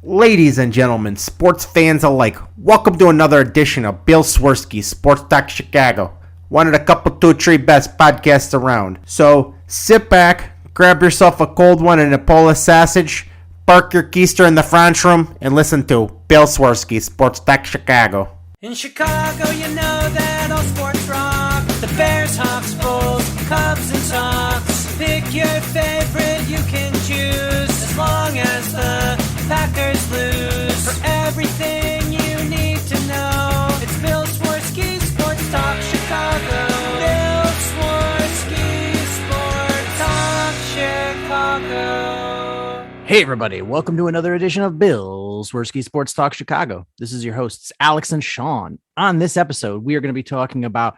Ladies and gentlemen, sports fans alike, welcome to another edition of Bill Swerski Sports Talk Chicago, one of the couple, two, three best podcasts around. So sit back, grab yourself a cold one and a Polish sausage, park your keister in the French room, and listen to Bill Swerski Sports Talk Chicago. In Chicago, you know that all sports rock. The Bears, Hawks, Bulls, Cubs, and Sox. Pick your favorite, you can choose, as long as the Packers lose. For everything you need to know, it's Bill Swerski Sports Talk Chicago. Bill Swerski Sports Talk Chicago. Hey everybody, welcome to another edition of Bill Swerski Sports Talk Chicago. This is your hosts, Alex and Sean. On this episode, we are going to be talking about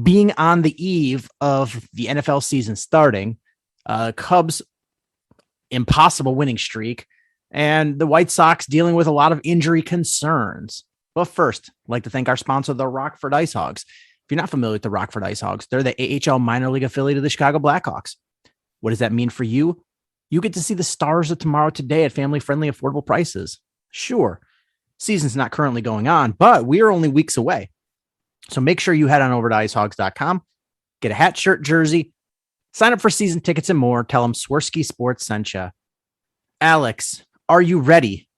being on the eve of the NFL season starting, Cubs' impossible winning streak, and the White Sox dealing with a lot of injury concerns. But first, I'd like to thank our sponsor, the Rockford Ice Hogs. If you're not familiar with the Rockford Ice Hogs, they're the AHL minor league affiliate of the Chicago Blackhawks. What does that mean for you? You get to see the stars of tomorrow today at family-friendly, affordable prices. Sure, season's not currently going on, but we are only weeks away. So make sure you head on over to icehogs.com, get a hat, shirt, jersey, sign up for season tickets and more. Tell them Swerski Sports sent you. Alex, are you ready?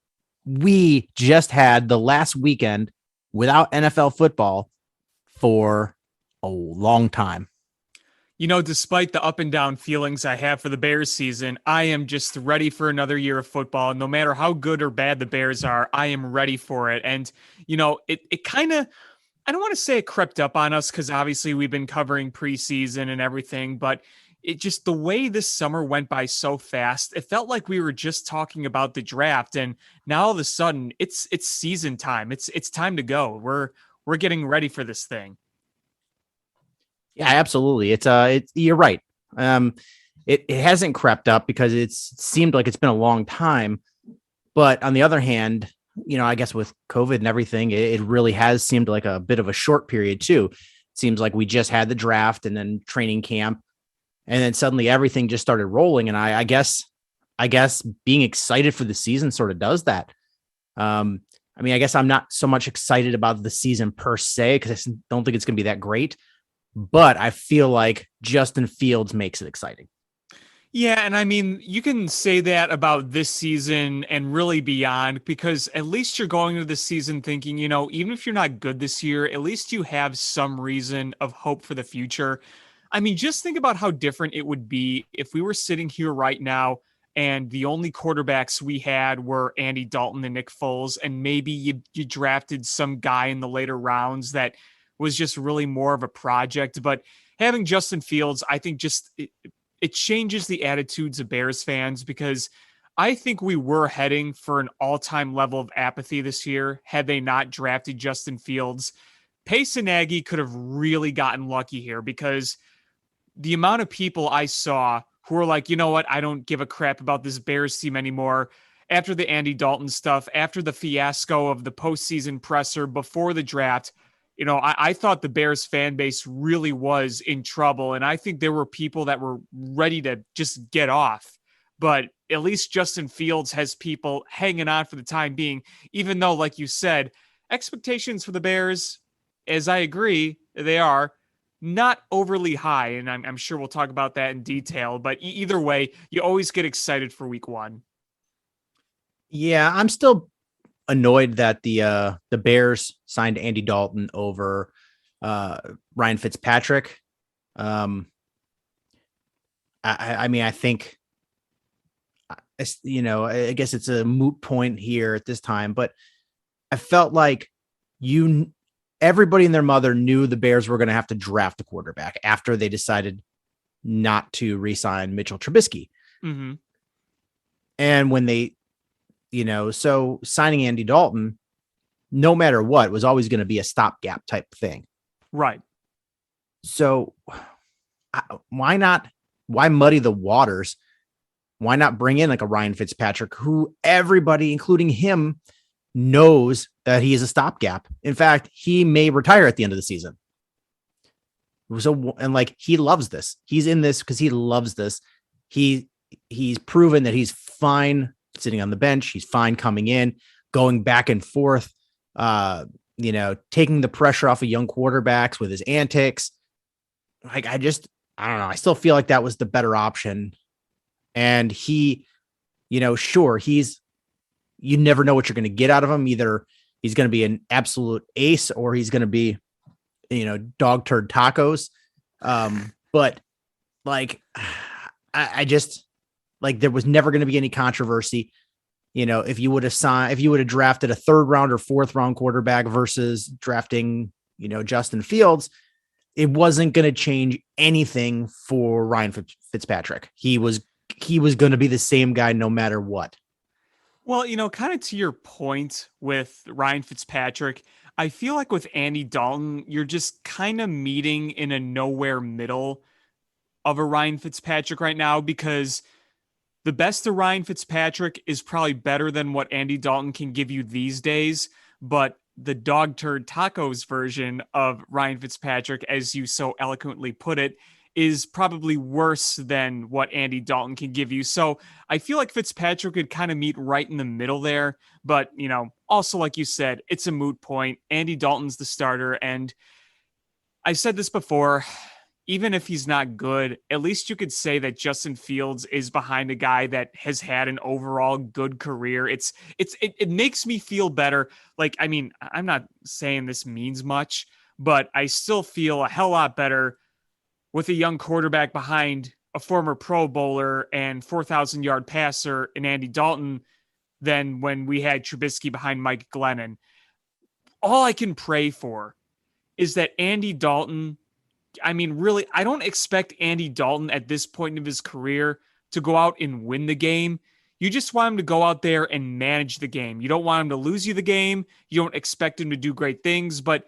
We just had the last weekend without NFL football for a long time. You know, despite the up and down feelings I have for the Bears season, I am just ready for another year of football. And no matter how good or bad the Bears are, I am ready for it. And, you know, it kind of, I don't want to say it crept up on us because obviously we've been covering preseason and everything, but it just, the way this summer went by so fast, it felt like we were just talking about the draft. And now all of a sudden it's season time. It's time to go. We're getting ready for this thing. Yeah, absolutely. It's you're right. It hasn't crept up because it seemed like it's been a long time. But on the other hand, you know, I guess with COVID and everything, it really has seemed like a bit of a short period too. It seems like we just had the draft and then training camp, and then suddenly everything just started rolling. And I guess being excited for the season sort of does that. I mean, I guess I'm not so much excited about the season per se because I don't think it's going to be that great. But I feel like Justin Fields makes it exciting. Yeah, and I mean, you can say that about this season and really beyond, because at least you're going into the season thinking, you know, even if you're not good this year, at least you have some reason of hope for the future. I mean, just think about how different it would be if we were sitting here right now and the only quarterbacks we had were Andy Dalton and Nick Foles, and maybe you drafted some guy in the later rounds that was just really more of a project. But having Justin Fields, I think just it changes the attitudes of Bears fans, because I think we were heading for an all-time level of apathy this year had they not drafted Justin Fields. Pace and Nagy could have really gotten lucky here, because the amount of people I saw who were like, you know what, I don't give a crap about this Bears team anymore after the Andy Dalton stuff, after the fiasco of the postseason presser before the draft. You know, I thought the Bears fan base really was in trouble, and I think there were people that were ready to just get off. But at least Justin Fields has people hanging on for the time being, even though, like you said, expectations for the Bears, as I agree, they are not overly high, and I'm sure we'll talk about that in detail. But either way, you always get excited for week one. Yeah, I'm still annoyed that the Bears signed Andy Dalton over Ryan Fitzpatrick. I mean, I think, you know, I guess it's a moot point here at this time, but I felt like everybody and their mother knew the Bears were going to have to draft a quarterback after they decided not to re-sign Mitchell Trubisky. Mm-hmm. And when they, you know, so signing Andy Dalton, no matter what, was always going to be a stopgap type thing. Right. So why not? Why muddy the waters? Why not bring in like a Ryan Fitzpatrick, who everybody, including him, knows that he is a stopgap. In fact, he may retire at the end of the season. So, and like, he loves this. He's in this because he loves this. He's proven that he's fine sitting on the bench. He's fine coming in, going back and forth, taking the pressure off of young quarterbacks with his antics. Like, I don't know. I still feel like that was the better option. And he, sure, you never know what you're going to get out of him. Either he's going to be an absolute ace or he's going to be, dog turd tacos. But like, I just like, there was never going to be any controversy. If you would have drafted a 3rd round or 4th round quarterback versus drafting, Justin Fields, it wasn't going to change anything for Ryan Fitzpatrick. He was going to be the same guy no matter what. Well, kind of to your point with Ryan Fitzpatrick, I feel like with Andy Dalton, you're just kind of meeting in a nowhere middle of a Ryan Fitzpatrick right now, because the best of Ryan Fitzpatrick is probably better than what Andy Dalton can give you these days, but the dog turd tacos version of Ryan Fitzpatrick, as you so eloquently put it, is probably worse than what Andy Dalton can give you. So I feel like Fitzpatrick could kind of meet right in the middle there. But, also, like you said, it's a moot point. Andy Dalton's the starter. And I've said this before, even if he's not good, at least you could say that Justin Fields is behind a guy that has had an overall good career. It makes me feel better. Like, I mean, I'm not saying this means much, but I still feel a hell lot better with a young quarterback behind a former Pro Bowler and 4,000-yard passer in Andy Dalton than when we had Trubisky behind Mike Glennon. All I can pray for is that Andy Dalton, I mean, really, I don't expect Andy Dalton at this point of his career to go out and win the game. You just want him to go out there and manage the game. You don't want him to lose you the game. You don't expect him to do great things, but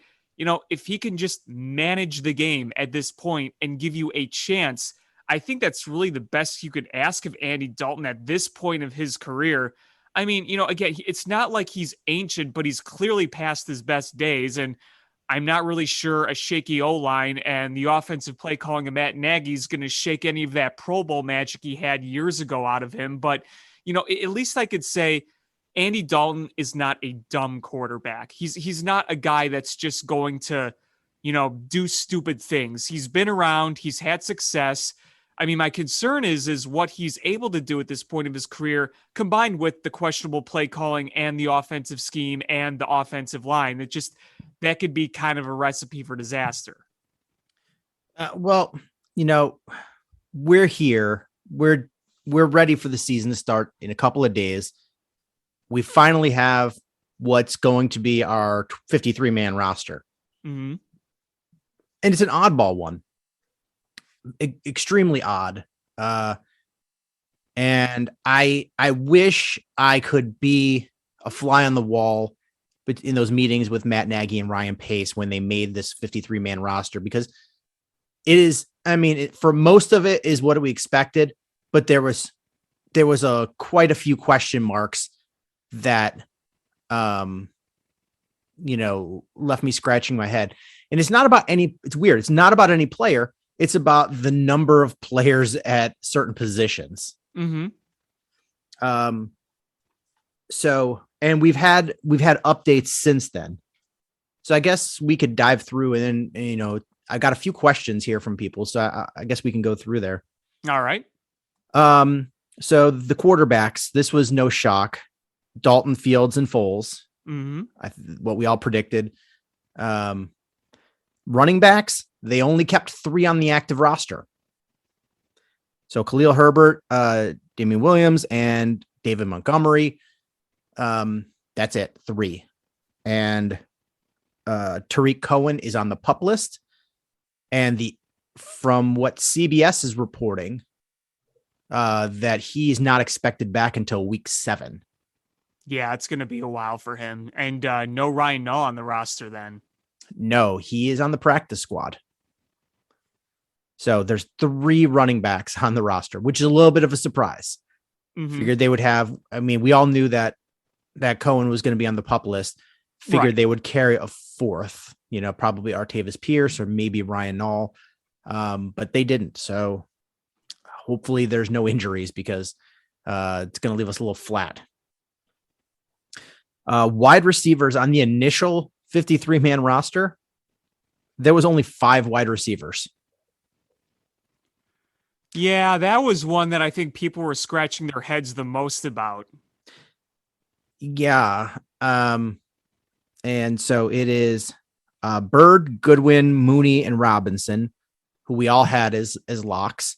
if he can just manage the game at this point and give you a chance, I think that's really the best you could ask of Andy Dalton at this point of his career. I mean, again, it's not like he's ancient, but he's clearly past his best days. And I'm not really sure a shaky O-line and the offensive play calling of Matt Nagy is going to shake any of that Pro Bowl magic he had years ago out of him. But, at least I could say Andy Dalton is not a dumb quarterback. He's not a guy that's just going to, do stupid things. He's been around. He's had success. I mean, my concern is what he's able to do at this point of his career, combined with the questionable play calling and the offensive scheme and the offensive line. That could be kind of a recipe for disaster. We're here. We're ready for the season to start in a couple of days. We finally have what's going to be our 53-man roster. Mm-hmm. And it's an oddball one. Extremely odd. And I wish I could be a fly on the wall in those meetings with Matt Nagy and Ryan Pace when they made this 53-man roster, because it is, for most of it is what we expected, but there was quite a few question marks that, left me scratching my head. And it's weird. It's not about any player. It's about the number of players at certain positions. Mm-hmm. And we've had updates since then. So I guess we could dive through, and then, I got a few questions here from people. So I guess we can go through there. All right. So the quarterbacks, this was no shock. Dalton, Fields, and Foles. Mm-hmm. What we all predicted. Running backs, they only kept 3 on the active roster. So Khalil Herbert, Damian Williams, and David Montgomery. That's it, 3. And Tariq Cohen is on the PUP list. And from what CBS is reporting, that he's not expected back until week 7. Yeah, it's going to be a while for him. And no Ryan Null on the roster then. No, he is on the practice squad. So there's 3 running backs on the roster, which is a little bit of a surprise. Mm-hmm. Figured they would have, we all knew that Cohen was going to be on the PUP list. Figured they would carry a 4th, probably Artavis Pierce or maybe Ryan Null. But they didn't. So hopefully there's no injuries, because it's going to leave us a little flat. Wide receivers on the initial 53-man roster, there was only 5 wide receivers. Yeah, that was one that I think people were scratching their heads the most about. Yeah. And so it is Bird, Goodwin, Mooney, and Robinson, who we all had as locks.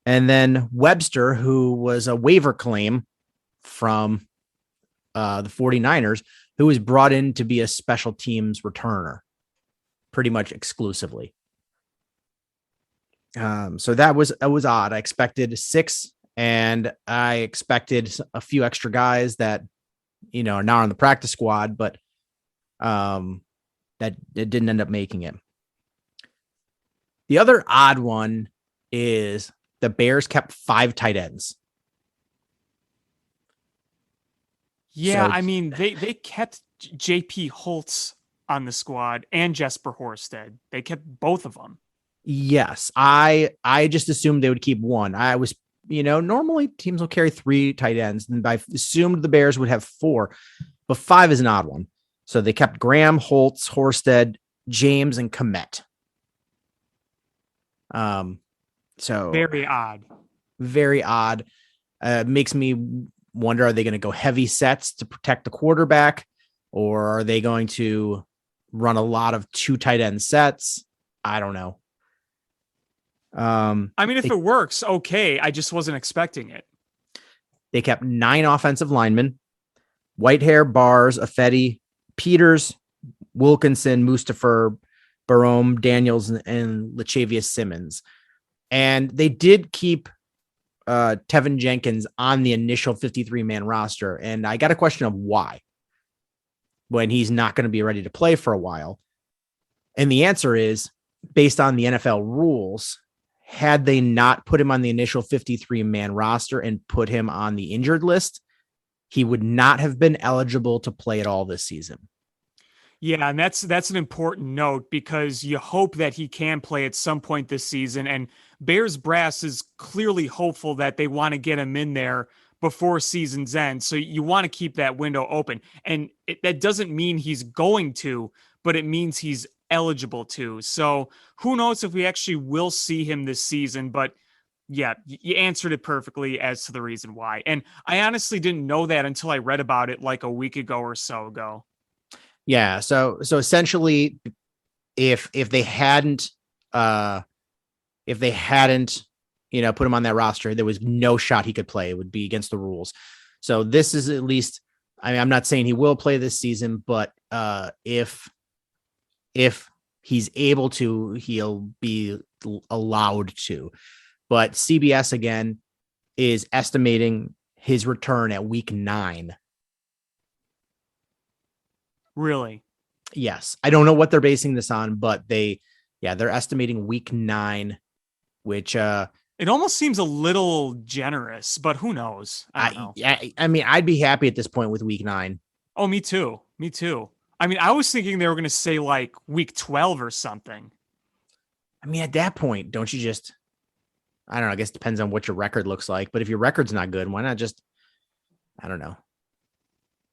And then Webster, who was a waiver claim from the 49ers, who was brought in to be a special teams returner pretty much exclusively. So that was odd. I expected 6, and I expected a few extra guys that, are not on the practice squad, but that it didn't end up making it. The other odd one is the Bears kept 5 tight ends. Yeah, So- I mean, they kept J.P. Holtz on the squad and Jesper Horsted. They kept both of them. Yes, I just assumed they would keep 1. I was, normally teams will carry 3 tight ends, and I assumed the Bears would have 4, but 5 is an odd one. So they kept Graham, Holtz, Horsted, James, and Kmet. So Very odd. Very odd. Makes me wonder, are they going to go heavy sets to protect the quarterback, or are they going to run a lot of 2 tight end sets? I don't know. I mean, if it works, okay. I just wasn't expecting it. They kept 9 offensive linemen: Whitehair, Bars, Affetti, Peters, Wilkinson, Mustafa, Barome, Daniels, and Lachavius Simmons. And they did keep Tevin Jenkins on the initial 53-man roster. And I got a question of why, when he's not going to be ready to play for a while. And the answer is, based on the NFL rules, had they not put him on the initial 53-man roster and put him on the injured list, he would not have been eligible to play at all this season. Yeah, and that's an important note, because you hope that he can play at some point this season, and Bears brass is clearly hopeful that they want to get him in there before season's end. So you want to keep that window open, and that doesn't mean he's going to, but it means he's eligible to. So who knows if we actually will see him this season, but yeah, you answered it perfectly as to the reason why. And I honestly didn't know that until I read about it like a week ago or so ago. Yeah. So essentially, if they hadn't, put him on that roster, there was no shot he could play. It would be against the rules. So this is at least, I mean, I'm not saying he will play this season, but if he's able to, he'll be allowed to. But CBS again is estimating his return at week 9. Really? Yes. I don't know what they're basing this on, but they're estimating week 9, which it almost seems a little generous, but who knows? I don't know. I mean, I'd be happy at this point with week 9. Oh, me too. Me too. I mean, I was thinking they were going to say like week 12 or something. I mean, at that point, don't you just, I don't know, I guess it depends on what your record looks like, but if your record's not good, why not just, I don't know.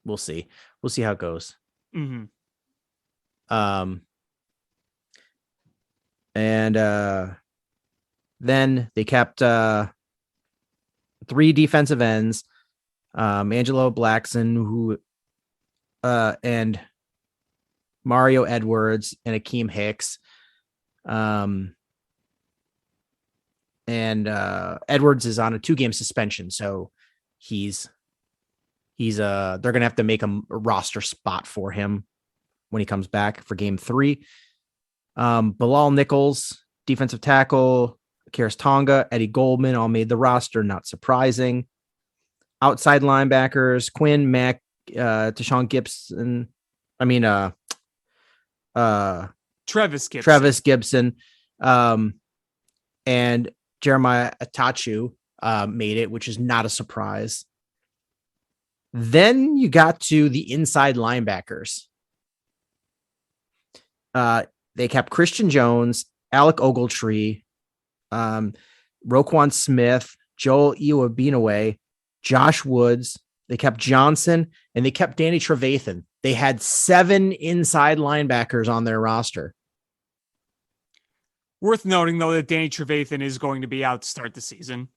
We'll see. We'll see how it goes. Mm-hmm. Then they kept 3 defensive ends, Angelo Blackson, and Mario Edwards and Akeem Hicks. And Edwards is on a 2-game suspension, so he's they're gonna have to make a roster spot for him when he comes back for game 3. Bilal Nichols, defensive tackle, Karis Tonga, Eddie Goldman all made the roster, not surprising. Outside linebackers, Quinn Mack, Tashawn Gibson, Travis Gibson, and Jeremiah Atachu made it, which is not a surprise. Then you got to the inside linebackers. They kept Christian Jones, Alec Ogletree, Roquan Smith, Joel Iwabinaway, Josh Woods. They kept Johnson, and they kept Danny Trevathan. They had 7 inside linebackers on their roster. Worth noting, though, that Danny Trevathan is going to be out to start the season.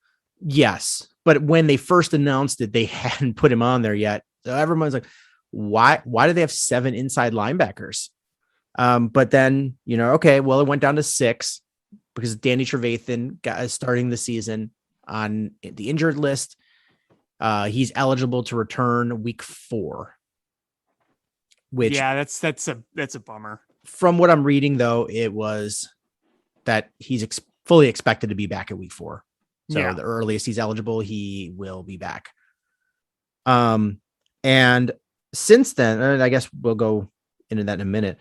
Yes, but when they first announced it, they hadn't put him on there yet. So everyone's like, why do they have 7 inside linebackers? But then, okay, well, it went down to 6 because Danny Trevathan got starting the season on the injured list. He's eligible to return week 4. Which, yeah, that's a bummer. From what I'm reading, though, it was that he's fully expected to be back at week 4. So the earliest he's eligible, he will be back. And since then, and I guess we'll go into that in a minute.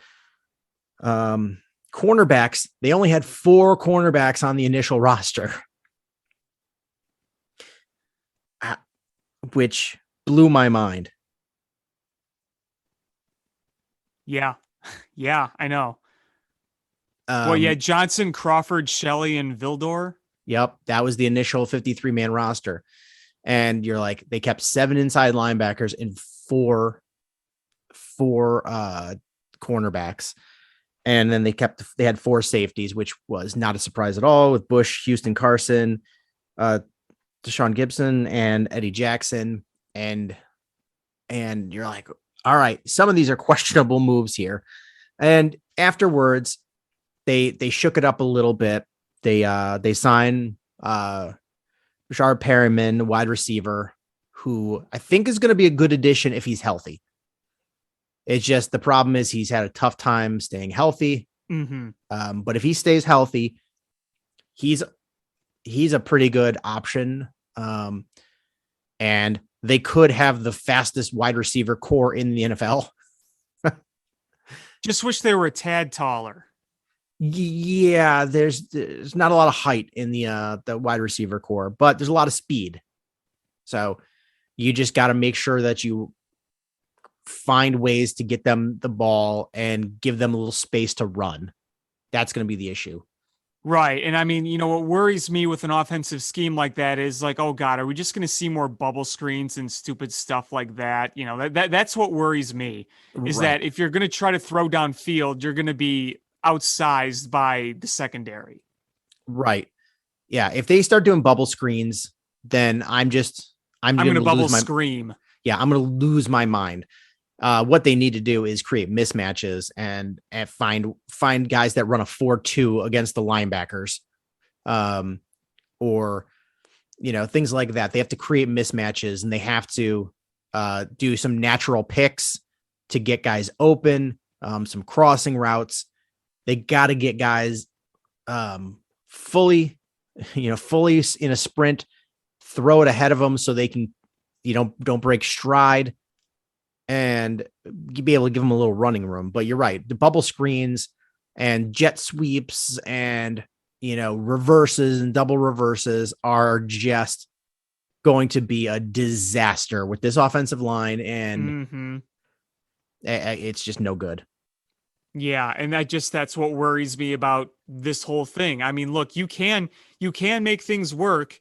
Cornerbacks, they only had 4 cornerbacks on the initial roster, which blew my mind. Yeah, I know. Johnson, Crawford, Shelley, and Vildor. Yep, that was the initial 53-man roster. And you're like, they kept 7 inside linebackers and 4 cornerbacks. And then they had 4 safeties, which was not a surprise at all, with Bush, Houston Carson, Deshaun Gibson, and Eddie Jackson. And you're like, all right, some of these are questionable moves here. And afterwards, they shook it up a little bit. They signed Rashard Perriman, wide receiver, who I think is going to be a good addition if he's healthy. It's just the problem is he's had a tough time staying healthy. Mm-hmm. But if he stays healthy, he's a pretty good option. And they could have the fastest wide receiver core in the NFL. Just wish they were a tad taller. Yeah, there's not a lot of height in the wide receiver core, but there's a lot of speed. So you just got to make sure that you find ways to get them the ball and give them a little space to run. That's going to be the issue. Right. And I mean, what worries me with an offensive scheme like that is like, oh God, are we just going to see more bubble screens and stupid stuff like that? That's what worries me is that if you're going to try to throw downfield, you're going to be outsized by the secondary. Right. Yeah. If they start doing bubble screens, then I'm going to bubble scream. Yeah. I'm going to lose my mind. What they need to do is create mismatches and find guys that run a 4-2 against the linebackers. Or, things like that. They have to create mismatches and they have to do some natural picks to get guys open, some crossing routes. They got to get guys fully in a sprint, throw it ahead of them so they can, don't break stride and be able to give them a little running room. But you're right. The bubble screens and jet sweeps and, reverses and double reverses are just going to be a disaster with this offensive line. And it's just no good. Yeah, and that's what worries me about this whole thing. I mean, look, you can make things work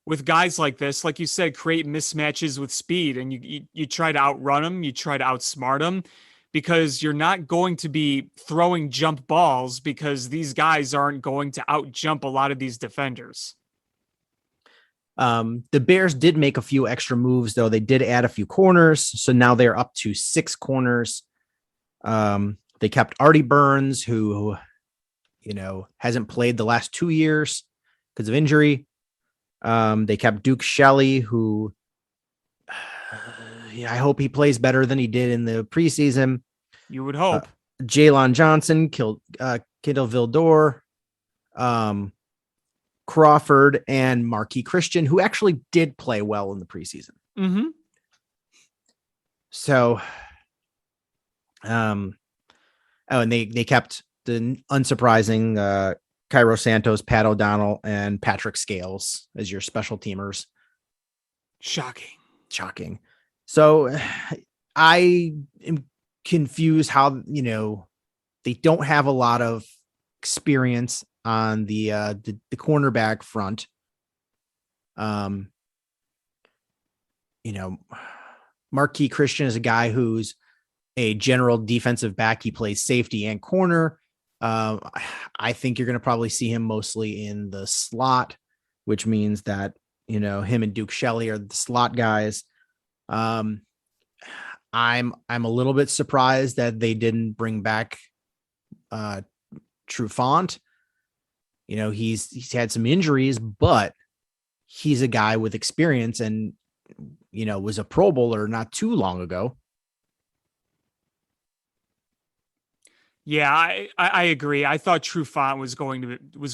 with guys like this. Like you said, create mismatches with speed, and you try to outrun them, you try to outsmart them, because you're not going to be throwing jump balls because these guys aren't going to outjump a lot of these defenders. The Bears did make a few extra moves, though. They did add a few corners, so now they're up to 6 corners. They kept Artie Burns, who, hasn't played the last 2 years because of injury. They kept Duke Shelley, who I hope he plays better than he did in the preseason. You would hope. Jalen Johnson, Kendall Vildor, Crawford, and Marquis Christian, who actually did play well in the preseason. Mm-hmm. So, and they kept the unsurprising Cairo Santos, Pat O'Donnell, and Patrick Scales as your special teamers. Shocking. So I am confused how, they don't have a lot of experience on the cornerback front. Marquis Christian is a guy who's a general defensive back. He plays safety and corner. I think you're going to probably see him mostly in the slot, which means that, him and Duke Shelley are the slot guys. I'm a little bit surprised that they didn't bring back Trevathan. He's had some injuries, but he's a guy with experience and, was a Pro Bowler not too long ago. Yeah, I agree. I thought Trevathan was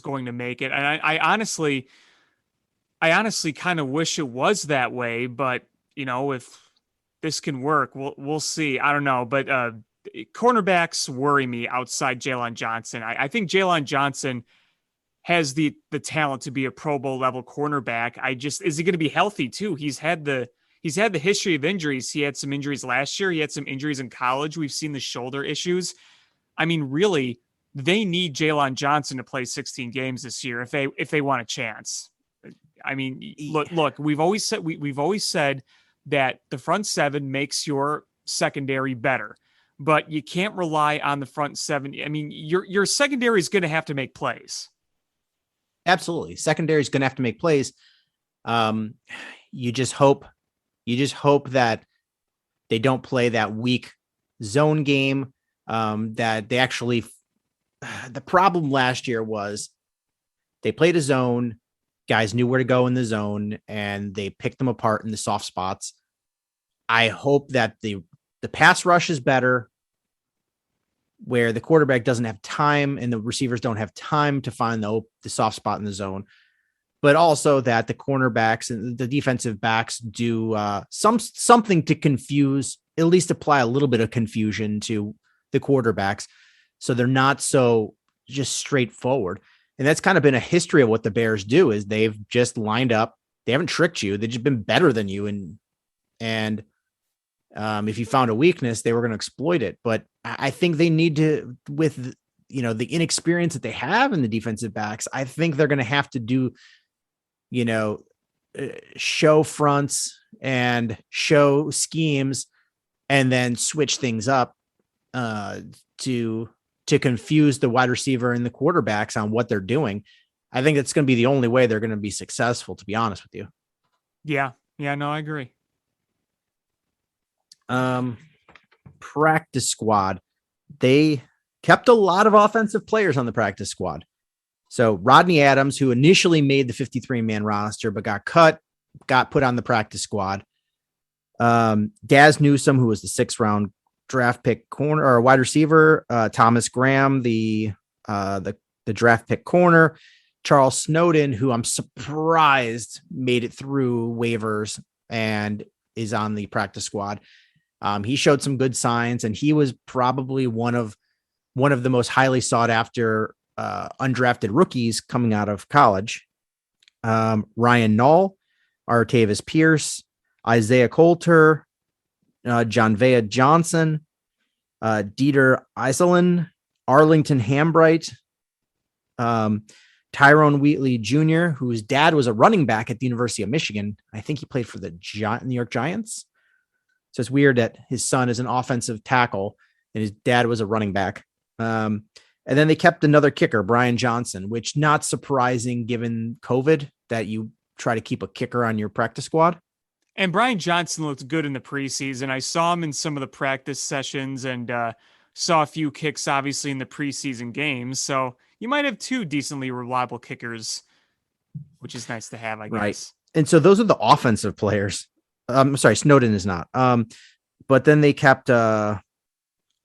going to make it, and I honestly kind of wish it was that way. But if this can work, we'll see. I don't know, but cornerbacks worry me outside Jalen Johnson. I think Jalen Johnson has the talent to be a Pro Bowl level cornerback. Is he going to be healthy too? He's had the history of injuries. He had some injuries last year. He had some injuries in college. We've seen the shoulder issues. I mean, really, they need Jalen Johnson to play 16 games this year if they want a chance. I mean, look, we've always said that the front seven makes your secondary better, but you can't rely on the front seven. I mean, your secondary is going to have to make plays. Absolutely, secondary is going to have to make plays. You just hope that they don't play that weak zone game. That they actually, the problem last year was they played a zone, guys knew where to go in the zone, and they picked them apart in the soft spots. I hope that the pass rush is better, where the quarterback doesn't have time and the receivers don't have time to find the soft spot in the zone, but also that the cornerbacks and the defensive backs do something to confuse, at least apply a little bit of confusion to the quarterbacks, so they're not so just straightforward. And that's kind of been a history of what the Bears do, is they've just lined up. They haven't tricked you. They've just been better than you. And if you found a weakness, they were going to exploit it. But I think they need to, with, the inexperience that they have in the defensive backs, I think they're going to have to do, show fronts and show schemes and then switch things up to confuse the wide receiver and the quarterbacks on what they're doing. I think that's going to be the only way they're going to be successful, to be honest with you. Yeah. No, I agree. Practice squad. They kept a lot of offensive players on the practice squad. So Rodney Adams, who initially made the 53-man roster, but got cut, got put on the practice squad. Daz Newsome, who was the 6th round draft pick corner or wide receiver, Thomas Graham, the draft pick corner, Charles Snowden, who I'm surprised made it through waivers and is on the practice squad. He showed some good signs, and he was probably one of the most highly sought after undrafted rookies coming out of college. Ryan Null, Artavis Pierce, Isaiah Coulter, John Vea Johnson, Dieter Iselin, Arlington Hambright, Tyrone Wheatley Jr., whose dad was a running back at the University of Michigan. I think he played for the New York Giants. So it's weird that his son is an offensive tackle and his dad was a running back. And then they kept another kicker, Brian Johnson, which not surprising given COVID that you try to keep a kicker on your practice squad. And Brian Johnson looked good in the preseason. I saw him in some of the practice sessions and saw a few kicks, obviously, in the preseason games. So you might have 2 decently reliable kickers, which is nice to have, I guess. Right. And so those are the offensive players. I'm sorry, Snowden is not. But then they kept, I'm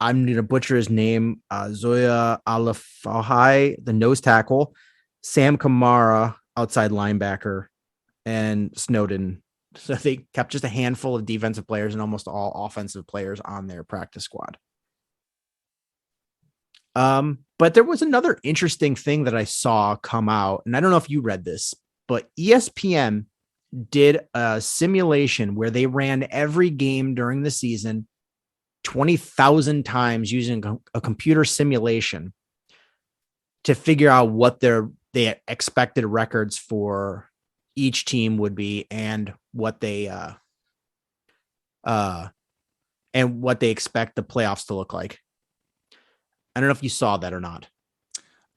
going to butcher his name, Zoya Alafahai, the nose tackle, Sam Kamara, outside linebacker, and Snowden. So they kept just a handful of defensive players and almost all offensive players on their practice squad. But there was another interesting thing that I saw come out, and I don't know if you read this, but ESPN did a simulation where they ran every game during the season 20,000 times using a computer simulation to figure out what their expected records for each team would be and what they and what they expect the playoffs to look like. I don't know if you saw that or not.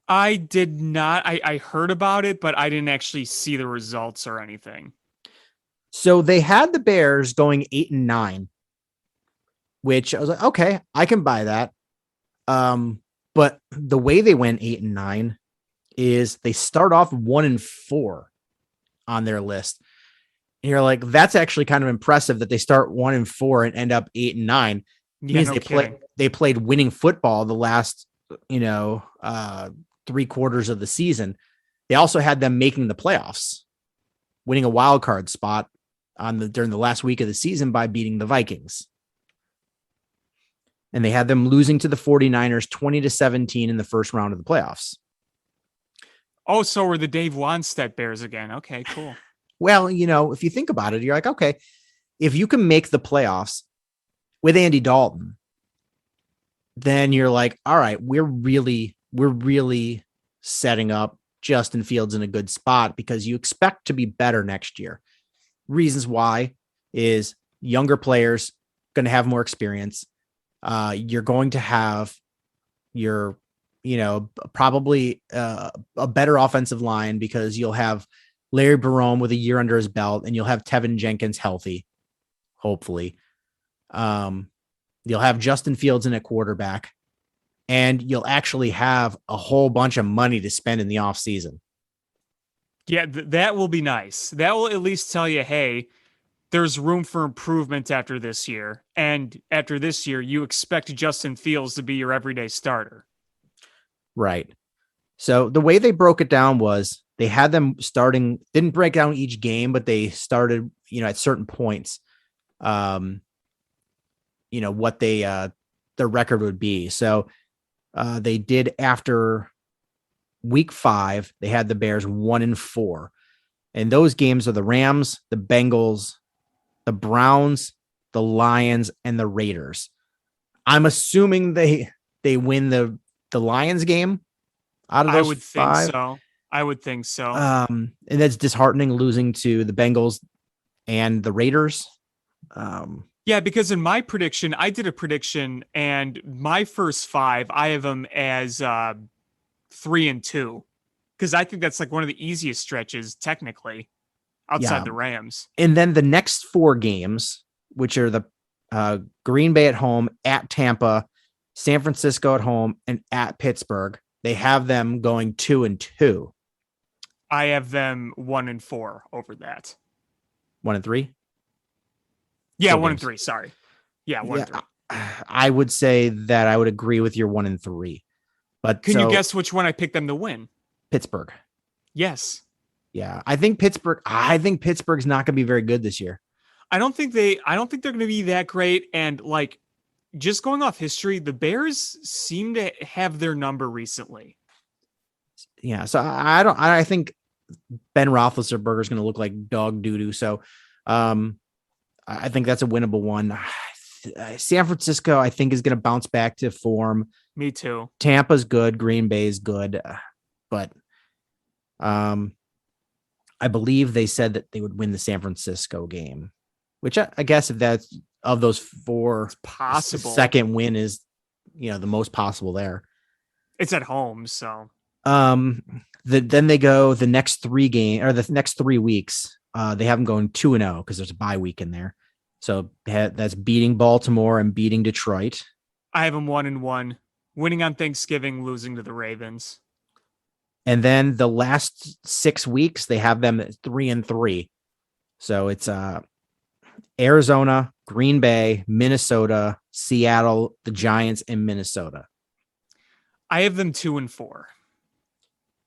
I did not. I heard about it, but I didn't actually see the results or anything. So they had the Bears going 8-9, which I was like, okay, I can buy that. But the way they went 8-9 is they start off 1-4 on their list. And you're like, that's actually kind of impressive that they start 1-4 and end up 8-9. Yeah, no They played winning football the last, 3 quarters of the season. They also had them making the playoffs, winning a wild card spot during the last week of the season by beating the Vikings. And they had them losing to the 49ers 20-17 in the first round of the playoffs. Oh, so were the Dave Wanstead Bears again. Okay, cool. Well, if you think about it, you're like, okay, if you can make the playoffs with Andy Dalton, then you're like, all right, we're really setting up Justin Fields in a good spot because you expect to be better next year. Reasons why is younger players going to have more experience. You're going to have your, probably a better offensive line because you'll have Larry Barone with a year under his belt and you'll have Tevin Jenkins healthy, hopefully. You'll have Justin Fields in at quarterback and you'll actually have a whole bunch of money to spend in the offseason. Yeah, that will be nice. That will at least tell you, hey, there's room for improvement after this year. And after this year, you expect Justin Fields to be your everyday starter. Right. So the way they broke it down was they had them starting, didn't break down each game, but they started, at certain points, what their record would be. So they did after week 5, they had the Bears 1-4. And those games are the Rams, the Bengals, the Browns, the Lions, and the Raiders. I'm assuming they win the Lions game out of those 5. I would think so. And that's disheartening losing to the Bengals and the Raiders. Yeah, because in my prediction, I did a prediction and my first 5, I have them as 3-2 because I think that's like one of the easiest stretches technically outside the Rams. And then the next 4 games, which are the Green Bay at home, at Tampa, San Francisco at home, and at Pittsburgh, they have them going 2-2. I have them 1-4 over that. 1-3? Yeah, 1-3. Sorry. Yeah, 1-3. I would say that I would agree with your 1-3. But can you guess which one I picked them to win? Pittsburgh. Yes. Yeah, I think Pittsburgh's not going to be very good this year. I don't think they're going to be that great. And like, just going off history, the Bears seem to have their number recently. Yeah, so I think Ben Roethlisberger is going to look like dog doo-doo. So, I think that's a winnable one. San Francisco, I think, is going to bounce back to form. Me too. Tampa's good. Green Bay's good. But I believe they said that they would win the San Francisco game, which I guess if that's of those 4, it's possible. Second win is, the most possible there. It's at home. So, then they go the next 3 weeks. They have them going 2-0 because there's a bye week in there. So that's beating Baltimore and beating Detroit. I have them 1-1, winning on Thanksgiving, losing to the Ravens. And then the last 6 weeks, they have them 3-3. So it's Arizona, Green Bay, Minnesota, Seattle, the Giants, and Minnesota. I have them 2-4.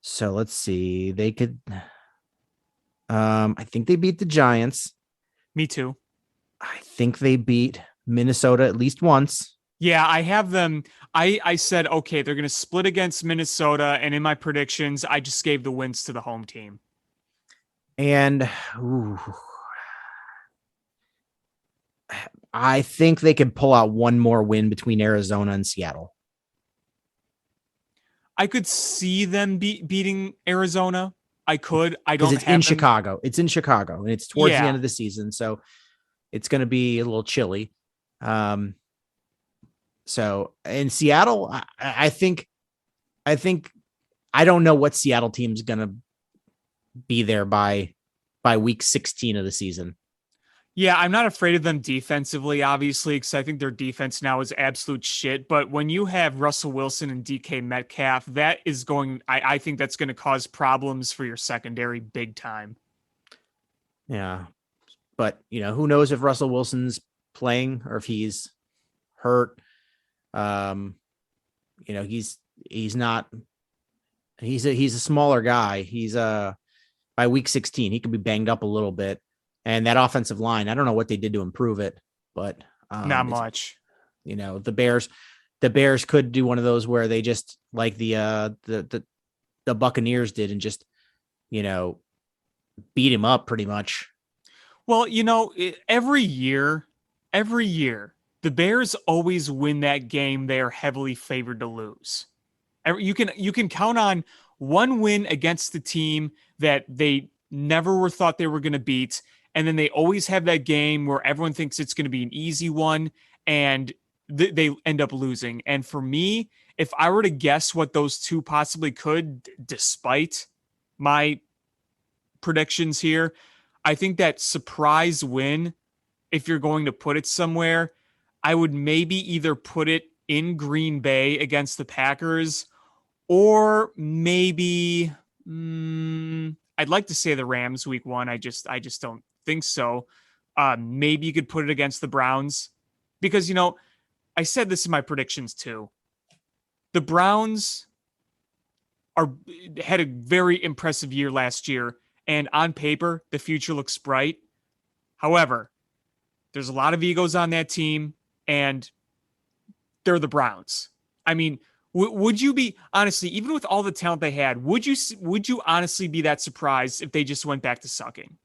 So let's see. They could. I think they beat the Giants. Me too. I think they beat Minnesota at least once. Yeah, I have them. I said, okay, they're going to split against Minnesota. And in my predictions, I just gave the wins to the home team. And I think they could pull out one more win between Arizona and Seattle. I could see them beating Arizona. I could. I don't. It's in Chicago. It's in Chicago, and it's towards the end of the season. So it's going to be a little chilly. So in Seattle, I think I don't know what Seattle team's going to be there by week 16 of the season. Yeah, I'm not afraid of them defensively, obviously, because I think their defense now is absolute shit. But when you have Russell Wilson and DK Metcalf, that is I think that's going to cause problems for your secondary big time. Yeah. But, who knows if Russell Wilson's playing or if he's hurt. He's not, he's a smaller guy. He's by week 16, he could be banged up a little bit. And that offensive line, I don't know what they did to improve it, but not much. The Bears could do one of those where they just like the Buccaneers did and just, beat him up pretty much. Well, every year, the Bears always win that game they are heavily favored to lose. You can count on one win against the team that they never were thought they were going to beat. And then they always have that game where everyone thinks it's going to be an easy one and they end up losing. And for me, if I were to guess what those two possibly could, despite my predictions here, I think that surprise win, if you're going to put it somewhere, I would maybe either put it in Green Bay against the Packers, or maybe I'd like to say the Rams week 1. I just don't think so. Maybe you could put it against the Browns because, I said this in my predictions too. The Browns had a very impressive year last year, and on paper, the future looks bright. However, there's a lot of egos on that team, and they're the Browns. I mean, would you be, honestly, even with all the talent they had, would you honestly be that surprised if they just went back to sucking?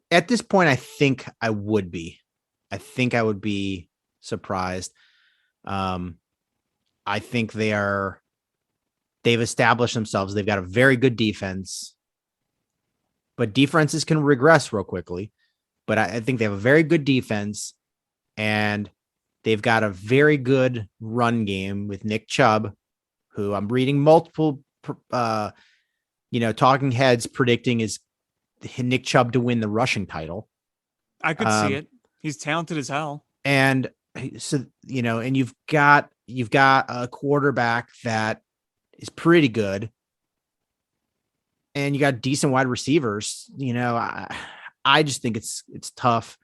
At this point, I think I would be. I think I would be surprised. I think they've established themselves. They've got a very good defense, but defenses can regress real quickly. But I think they have a very good defense, and they've got a very good run game with Nick Chubb, who I'm reading multiple, talking heads predicting is Nick Chubb to win the rushing title. I could see it. He's talented as hell. And so, and you've got a quarterback that is pretty good, and you got decent wide receivers. I just think it's tough.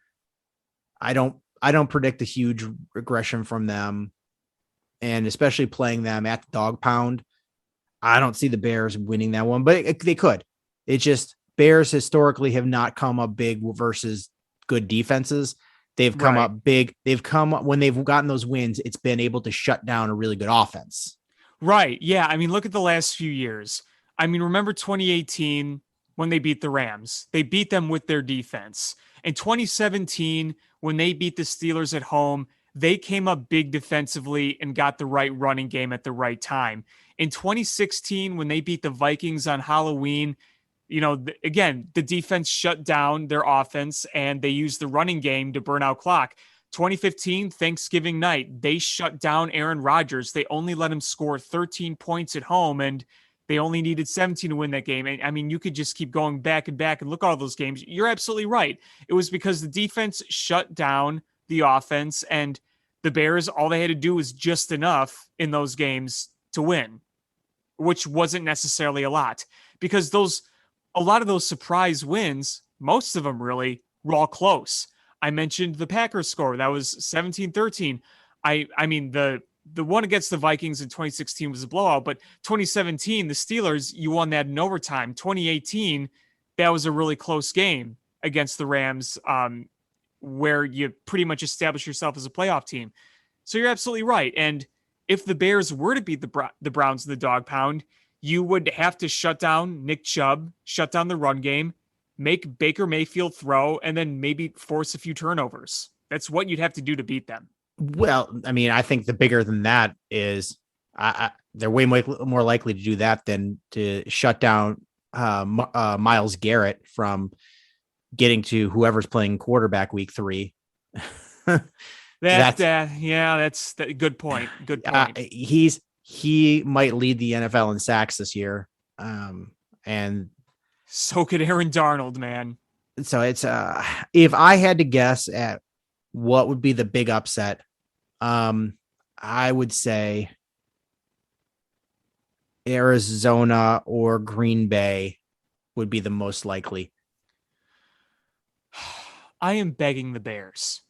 I don't predict a huge regression from them, and especially playing them at the dog pound. I don't see the Bears winning that one, but they could. It's just Bears historically have not come up big versus good defenses. They've come up big. They've come up when they've gotten those wins. It's been able to shut down a really good offense. Right. Yeah. I mean, look at the last few years. I mean, remember 2018 when they beat the Rams? They beat them with their defense. In 2017, when they beat the Steelers at home, they came up big defensively and got the right running game at the right time. In 2016, when they beat the Vikings on Halloween, again, the defense shut down their offense and they used the running game to burn out clock. 2015, Thanksgiving night, they shut down Aaron Rodgers. They only let him score 13 points at home, and they only needed 17 to win that game. And I mean, you could just keep going back and back and look at all those games. You're absolutely right. It was because the defense shut down the offense, and the Bears, all they had to do was just enough in those games to win, which wasn't necessarily a lot, because a lot of those surprise wins, most of them really were all close. I mentioned the Packers score. That was 17-13. I mean, the one against the Vikings in 2016 was a blowout, but 2017, the Steelers, you won that in overtime. 2018, that was a really close game against the Rams, where you pretty much establish yourself as a playoff team. So you're absolutely right. And if the Bears were to beat the Browns in the dog pound, you would have to shut down Nick Chubb, shut down the run game, make Baker Mayfield throw, and then maybe force a few turnovers. That's what you'd have to do to beat them. Well, I mean, I think the bigger than that is they're way more likely to do that than to shut down Myles Garrett from getting to whoever's playing quarterback week 3. That's good point. Good point. He might lead the NFL in sacks this year. And so could Aaron Darnold, man. So it's if I had to guess at what would be the big upset, I would say Arizona or Green Bay would be the most likely. I am begging the Bears.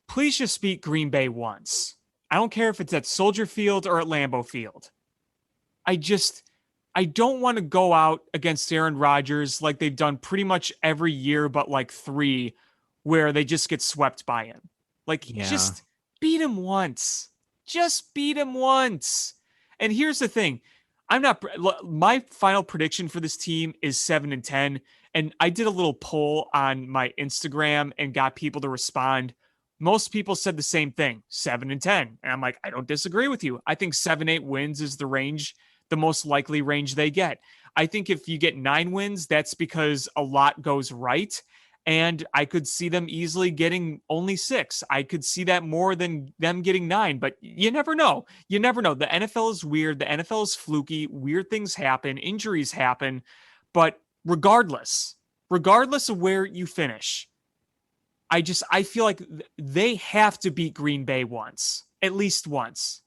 Please just beat Green Bay once. I don't care if it's at Soldier Field or at Lambeau Field. I don't want to go out against Aaron Rodgers like they've done pretty much every year but like 3 where they just get swept by him. Just beat him once. Just beat him once. And here's the thing. My final prediction for this team is 7-10. And I did a little poll on my Instagram and got people to respond. Most people said the same thing, 7-10. And I'm like, I don't disagree with you. I think 7-8 wins is the range, the most likely range they get. I think if you get 9 wins, that's because a lot goes right. And I could see them easily getting only 6. I could see that more than them getting 9, but you never know. You never know. The NFL is weird. The NFL is fluky. Weird things happen. Injuries happen. But regardless of where you finish, I feel like they have to beat Green Bay once, at least once.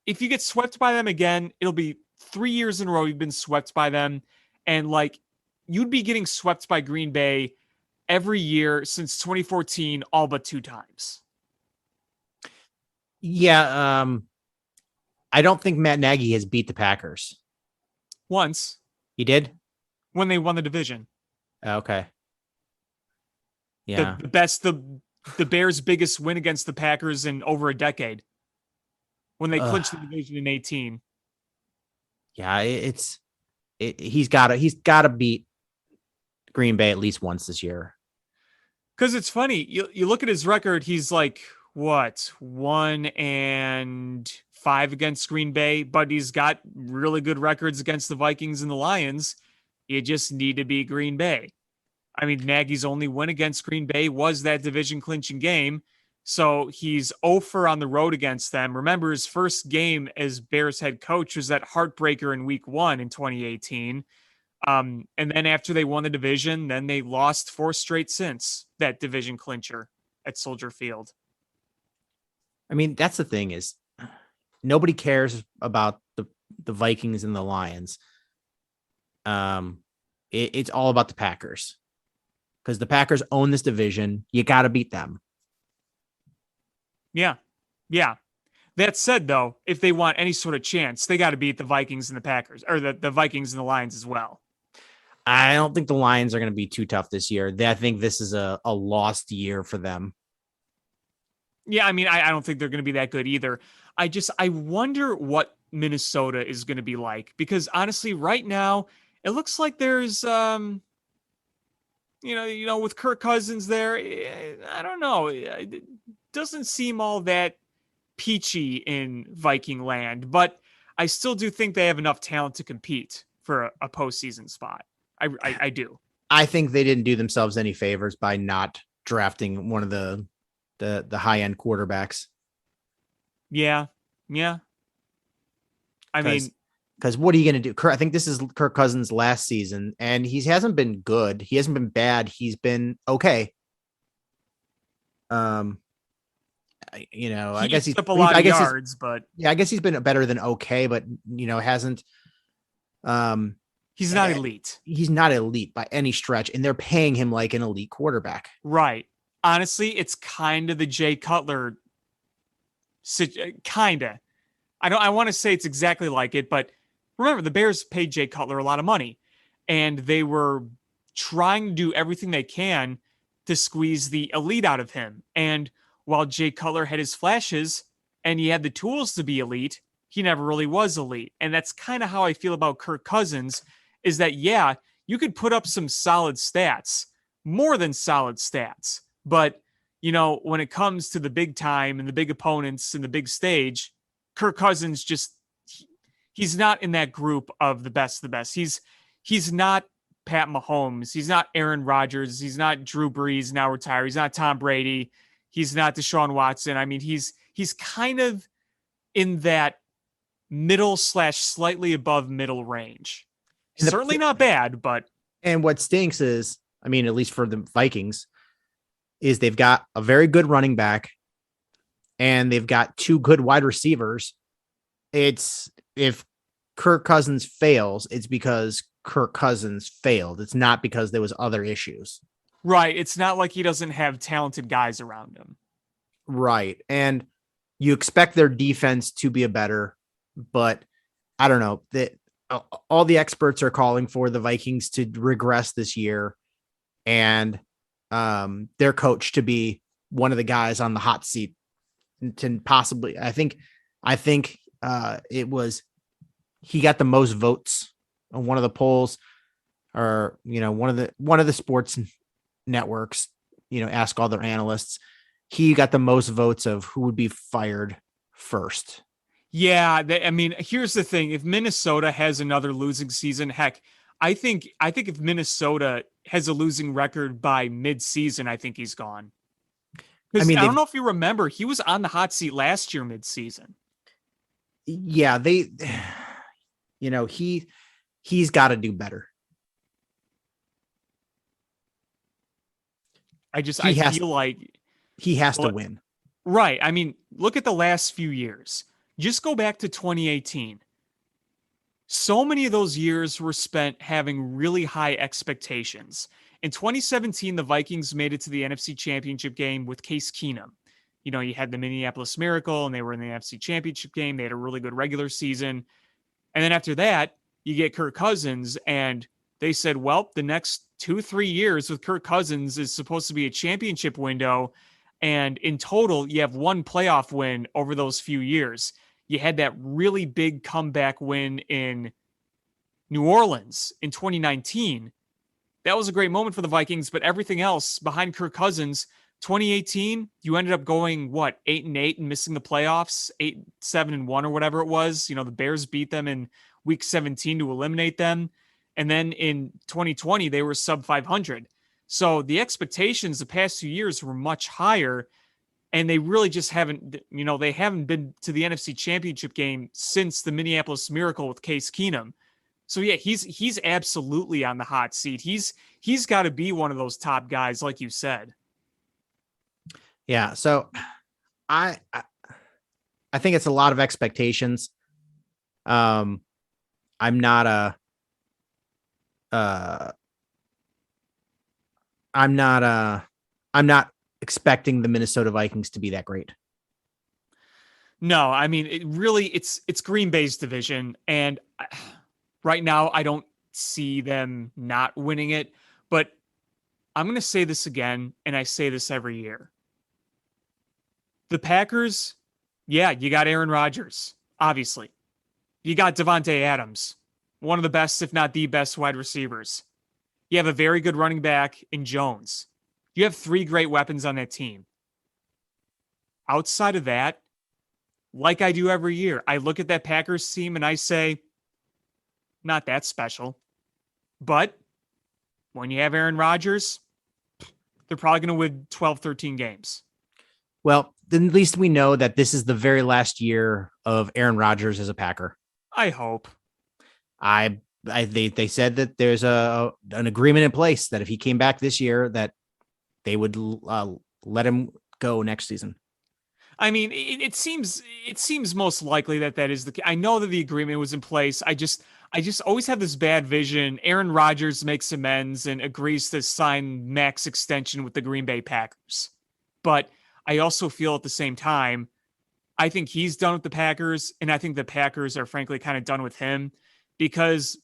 If you get swept by them again, it'll be 3 years in a row you've been swept by them. And you'd be getting swept by Green Bay every year since 2014, all but 2 times. Yeah. I don't think Matt Nagy has beat the Packers. Once. He did? When they won the division. Okay. Yeah. The Bears' biggest win against the Packers in over a decade. When they clinched the division in 2018. Yeah, he's got to beat Green Bay at least once this year. Because it's funny, you look at his record, he's like, what, 1-5 against Green Bay, but he's got really good records against the Vikings and the Lions. You just need to beat Green Bay. I mean, Nagy's only win against Green Bay was that division clinching game. So he's 0-for on the road against them. Remember, his first game as Bears head coach was that heartbreaker in week 1 in 2018. And then after they won the division, then they lost 4 straight since that division clincher at Soldier Field. I mean, that's the thing is nobody cares about the Vikings and the Lions. It's all about the Packers because the Packers own this division. You got to beat them. Yeah. That said, though, if they want any sort of chance, they got to beat the Vikings and the Packers, or the Vikings and the Lions as well. I don't think the Lions are going to be too tough this year. I think this is a lost year for them. Yeah, I mean, I don't think they're going to be that good either. I wonder what Minnesota is going to be like, because honestly, right now, it looks like there's, with Kirk Cousins there, I don't know. It doesn't seem all that peachy in Viking land, but I still do think they have enough talent to compete for a postseason spot. I do. I think they didn't do themselves any favors by not drafting one of the high-end quarterbacks. Yeah. I mean, because what are you going to do? I think this is Kirk Cousins' last season, and he hasn't been good. He hasn't been bad. He's been okay. I guess he's up a lot of yards, but yeah, I guess he's been better than okay, but hasn't. He's not elite. He's not elite by any stretch, and they're paying him like an elite quarterback. Right. Honestly, it's kind of the Jay Cutler. Kinda. I want to say it's exactly like it, but remember, the Bears paid Jay Cutler a lot of money, and they were trying to do everything they can to squeeze the elite out of him. And while Jay Cutler had his flashes and he had the tools to be elite, he never really was elite. And that's kind of how I feel about Kirk Cousins, is that, yeah, you could put up some solid stats, more than solid stats. But, when it comes to the big time and the big opponents and the big stage, Kirk Cousins he's not in that group of the best of the best. He's not Pat Mahomes. He's not Aaron Rodgers. He's not Drew Brees, now retired. He's not Tom Brady. He's not Deshaun Watson. I mean, he's kind of in that middle/slightly above middle range. Certainly not bad, but. And what stinks is, I mean, at least for the Vikings, is they've got a very good running back and they've got 2 good wide receivers. It's if Kirk Cousins fails, it's because Kirk Cousins failed. It's not because there was other issues. Right. It's not like he doesn't have talented guys around him. Right. And you expect their defense to be a better, but I don't know that all the experts are calling for the Vikings to regress this year and their coach to be one of the guys on the hot seat to possibly, I think it was, he got the most votes on one of the polls, or, one of the sports networks, ask all their analysts. He got the most votes of who would be fired first. Yeah. I mean, here's the thing. If Minnesota has another losing season, heck, I think if Minnesota has a losing record by mid-season, I think he's gone. I mean, I don't know if you remember, he was on the hot seat last year mid-season. Yeah, he's got to do better. I feel like he has to win. Right. I mean, look at the last few years. Just go back to 2018. So many of those years were spent having really high expectations. In 2017, the Vikings made it to the NFC Championship game with Case Keenum. You had the Minneapolis Miracle, and they were in the NFC Championship game. They had a really good regular season. And then after that, you get Kirk Cousins, and they said, well, the next 2-3 years with Kirk Cousins is supposed to be a championship window. And in total, you have 1 playoff win over those few years. You had that really big comeback win in New Orleans in 2019. That was a great moment for the Vikings, but everything else behind Kirk Cousins, 2018, you ended up going, 8-8 and missing the playoffs, 8-7-1 or whatever it was. The Bears beat them in week 17 to eliminate them. And then in 2020, they were sub 500. So the expectations the past 2 years were much higher. And they really just haven't, they haven't been to the NFC Championship game since the Minneapolis Miracle with Case Keenum. So yeah, he's absolutely on the hot seat. He's got to be one of those top guys, like you said. Yeah. So I think it's a lot of expectations. I'm not expecting the Minnesota Vikings to be that great. No, I mean, it's Green Bay's division. And right now I don't see them not winning it, but I'm going to say this again. And I say this every year. The Packers. Yeah. You got Aaron Rodgers, obviously. You got Devontae Adams, one of the best, if not the best wide receivers. You have a very good running back in Jones. You have 3 great weapons on that team. Outside of that, like I do every year, I look at that Packers team and I say, not that special. But when you have Aaron Rodgers, they're probably going to win 12, 13 games. Well, then at least we know that this is the very last year of Aaron Rodgers as a Packer. I hope. They said that there's an agreement in place that if he came back this year, that they would let him go next season. I mean, it seems most likely that is the case. I know that the agreement was in place. I just always have this bad vision. Aaron Rodgers makes amends and agrees to sign max extension with the Green Bay Packers. But I also feel at the same time, I think he's done with the Packers, and I think the Packers are frankly kind of done with him because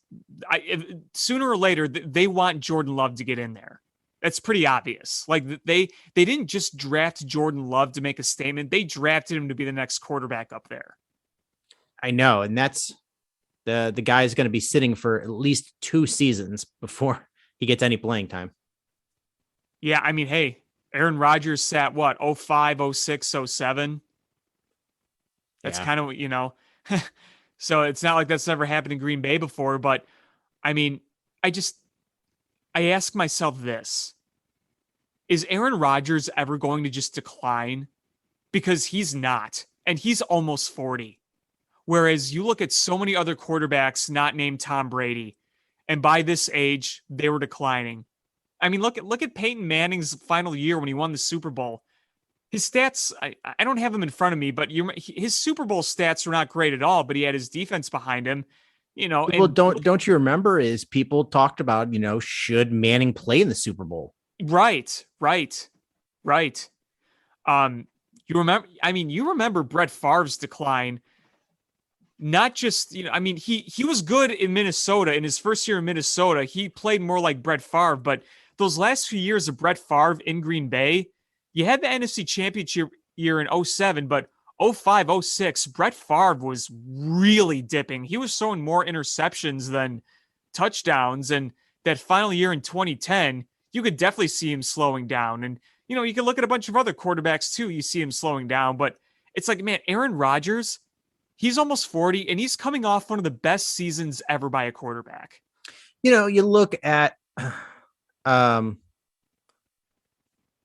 sooner or later they want Jordan Love to get in there. That's pretty obvious. Like they didn't just draft Jordan Love to make a statement. They drafted him to be the next quarterback up there. I know. And that's the guy is going to be sitting for at least 2 seasons before he gets any playing time. Yeah. I mean, hey, Aaron Rodgers sat 05, 06, 07. That's kind of, so it's not like that's never happened in Green Bay before, but I mean, I just, I ask myself this. Is Aaron Rodgers ever going to just decline? Because he's not, and he's almost 40. Whereas you look at so many other quarterbacks not named Tom Brady, and by this age, they were declining. I mean, look at Peyton Manning's final year when he won the Super Bowl. His stats, I don't have them in front of me, but his Super Bowl stats were not great at all, but he had his defense behind him. Well, don't you remember is people talked about, should Manning play in the Super Bowl? Right. You remember Brett Favre's decline. Not just, he was good in Minnesota. In his first year in Minnesota, he played more like Brett Favre, but those last few years of Brett Favre in Green Bay, you had the NFC Championship year in 2007, but 2005, 2006, Brett Favre was really dipping. He was throwing more interceptions than touchdowns. And that final year in 2010, you could definitely see him slowing down. And, you can look at a bunch of other quarterbacks too. You see him slowing down, but it's like, man, Aaron Rodgers, he's almost 40 and he's coming off one of the best seasons ever by a quarterback. You look at,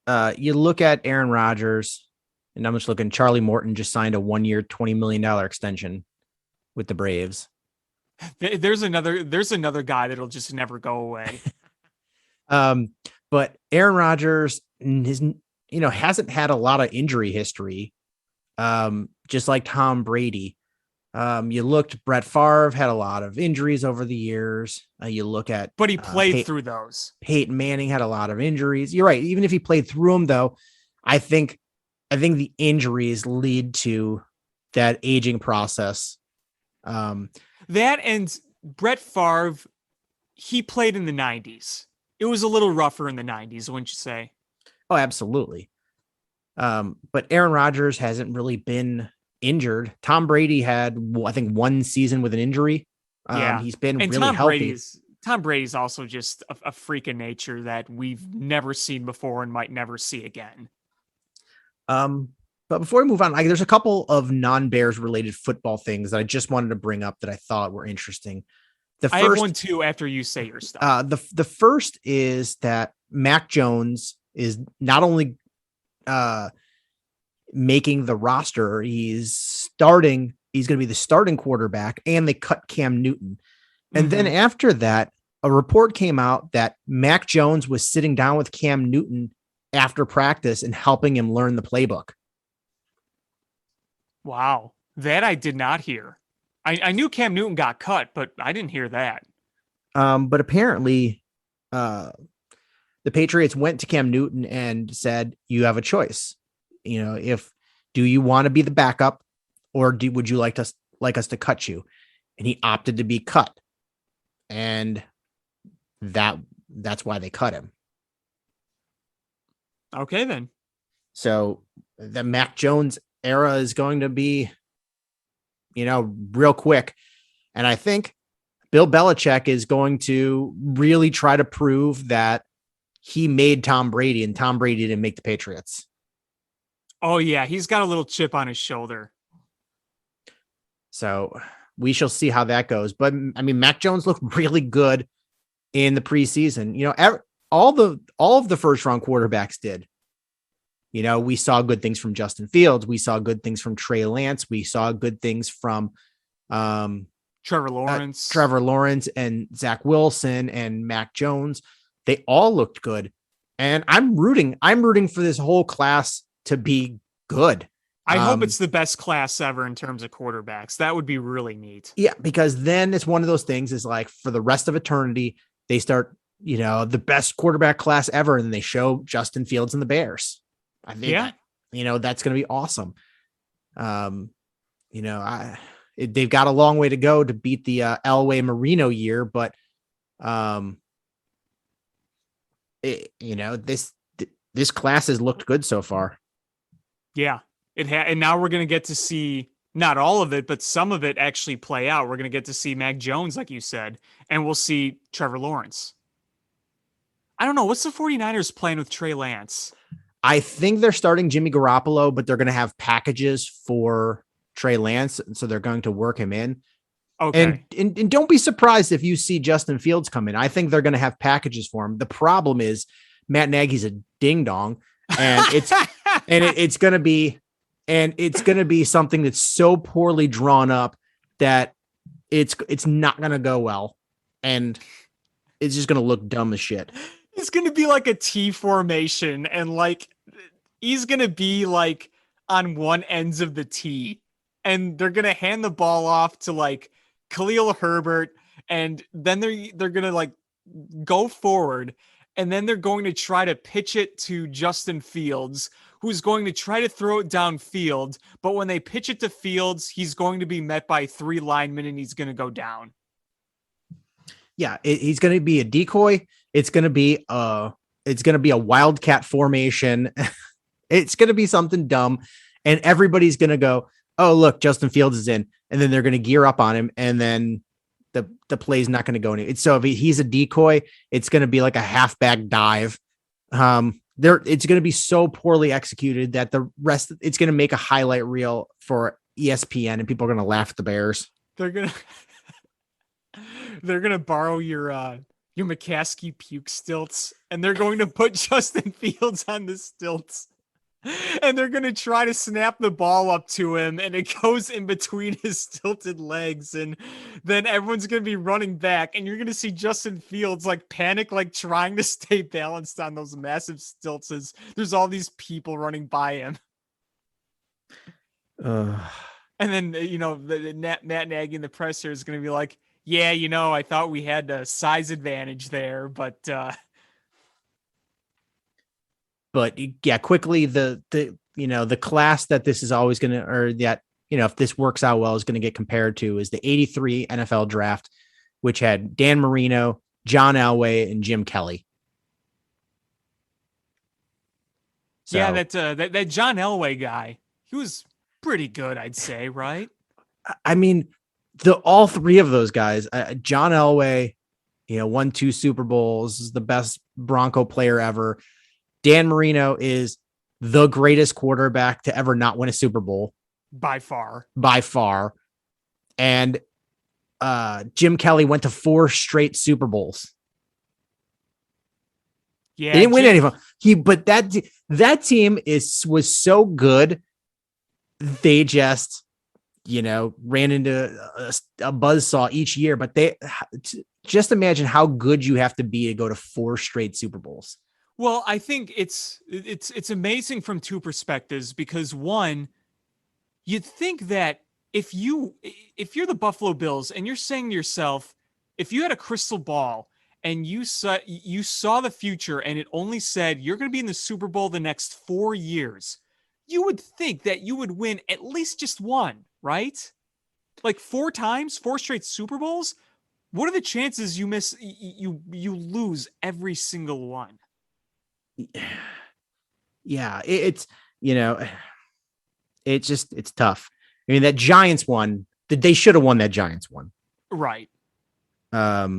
Aaron Rodgers, and I'm just looking. Charlie Morton just signed a 1-year, $20 million extension with the Braves. There's another guy that'll just never go away. But Aaron Rodgers hasn't had a lot of injury history. Just like Tom Brady. Brett Favre had a lot of injuries over the years. But he played through those. Peyton Manning had a lot of injuries. You're right. Even if he played through them, though, I think the injuries lead to that aging process. That and Brett Favre, he played in the 90s. It was a little rougher in the 90s, wouldn't you say? Oh, absolutely. But Aaron Rodgers hasn't really been injured. Tom Brady had, I think, 1 season with an injury. He's been really healthy. Tom Brady's also just a freak of nature that we've never seen before and might never see again. But before we move on, there's a couple of non-Bears related football things that I just wanted to bring up that I thought were interesting. I have one too after you say your stuff. The first is that Mac Jones is not only making the roster, he's going to be the starting quarterback, and they cut Cam Newton. And then after that, a report came out that Mac Jones was sitting down with Cam Newton after practice and helping him learn the playbook. Wow. That I did not hear. I knew Cam Newton got cut, but I didn't hear that. But apparently the Patriots went to Cam Newton and said, you have a choice. Do you want to be the backup, or would you like us to cut you? And he opted to be cut. And that's why they cut him. Okay, then. So the Mac Jones era is going to be, real quick. And I think Bill Belichick is going to really try to prove that he made Tom Brady and Tom Brady didn't make the Patriots. Oh, yeah. He's got a little chip on his shoulder. So we shall see how that goes. But Mac Jones looked really good in the preseason. All of the first round quarterbacks did. We saw good things from Justin Fields. We saw good things from Trey Lance. We saw good things from Trevor Lawrence and Zach Wilson and Mac Jones. They all looked good. And I'm rooting for this whole class to be good. I hope it's the best class ever in terms of quarterbacks. That would be really neat. Yeah, because then it's one of those things is like for the rest of eternity, they start, the best quarterback class ever. And they show Justin Fields and the Bears. I think, that's going to be awesome. They've got a long way to go to beat the Elway Marino year, but this class has looked good so far. Yeah, and now we're going to get to see not all of it, but some of it actually play out. We're going to get to see Mac Jones, like you said, and we'll see Trevor Lawrence. I don't know. What's the 49ers plan with Trey Lance? I think they're starting Jimmy Garoppolo, but they're going to have packages for Trey Lance. And so they're going to work him in. Okay. And don't be surprised if you see Justin Fields come in. I think they're going to have packages for him. The problem is Matt Nagy's a ding dong, and it's going to be something that's so poorly drawn up that it's not going to go well, and it's just going to look dumb as shit. It's going to be like a T formation, and like he's going to be like on one ends of the T, and they're going to hand the ball off to like Khalil Herbert, and then they're going to like go forward, and then they're going to try to pitch it to Justin Fields, who's going to try to throw it downfield, but when they pitch it to Fields, he's going to be met by 3 linemen and he's going to go down. Yeah, he's going to be a decoy. It's going to be a wildcat formation. It's going to be something dumb, and everybody's going to go, "Oh, look, Justin Fields is in," and then they're going to gear up on him, and then the play's not going to go anywhere. So if he's a decoy, it's going to be like a halfback dive. It's going to be so poorly executed that the rest, it's going to make a highlight reel for ESPN, and people are going to laugh at the Bears. They're going to borrow your McCaskey puke stilts, and they're going to put Justin Fields on the stilts, and they're going to try to snap the ball up to him, and it goes in between his stilted legs, and then everyone's going to be running back, and you're going to see Justin Fields like panic, like trying to stay balanced on those massive stilts as there's all these people running by him. And then, Matt Nagy in the presser is going to be like, "Yeah, I thought we had a size advantage there, but yeah, quickly the class that this is always going to, or that, if this works out well, is going to get compared to is the 83 NFL draft, which had Dan Marino, John Elway, and Jim Kelly. So, yeah, that John Elway guy, he was pretty good, I'd say, right? I mean, all 3 of those guys, John Elway, won 2 Super Bowls, is the best Bronco player ever. Dan Marino is the greatest quarterback to ever not win a Super Bowl. By far. And Jim Kelly went to 4 straight Super Bowls. Yeah, they didn't win any of them. But that team was so good, they just ran into a buzzsaw each year. But just imagine how good you have to be to go to 4 straight Super Bowls. Well, I think it's amazing from 2 perspectives, because one, you'd think that if you're the Buffalo Bills and you're saying to yourself, if you had a crystal ball and you saw the future and it only said you're going to be in the Super Bowl the next 4 years, you would think that you would win at least just one, right? Like 4 times, 4 straight Super Bowls. What are the chances you lose every single one? Yeah, it's tough. I mean, that Giants one, they should have won that Giants one. Right. But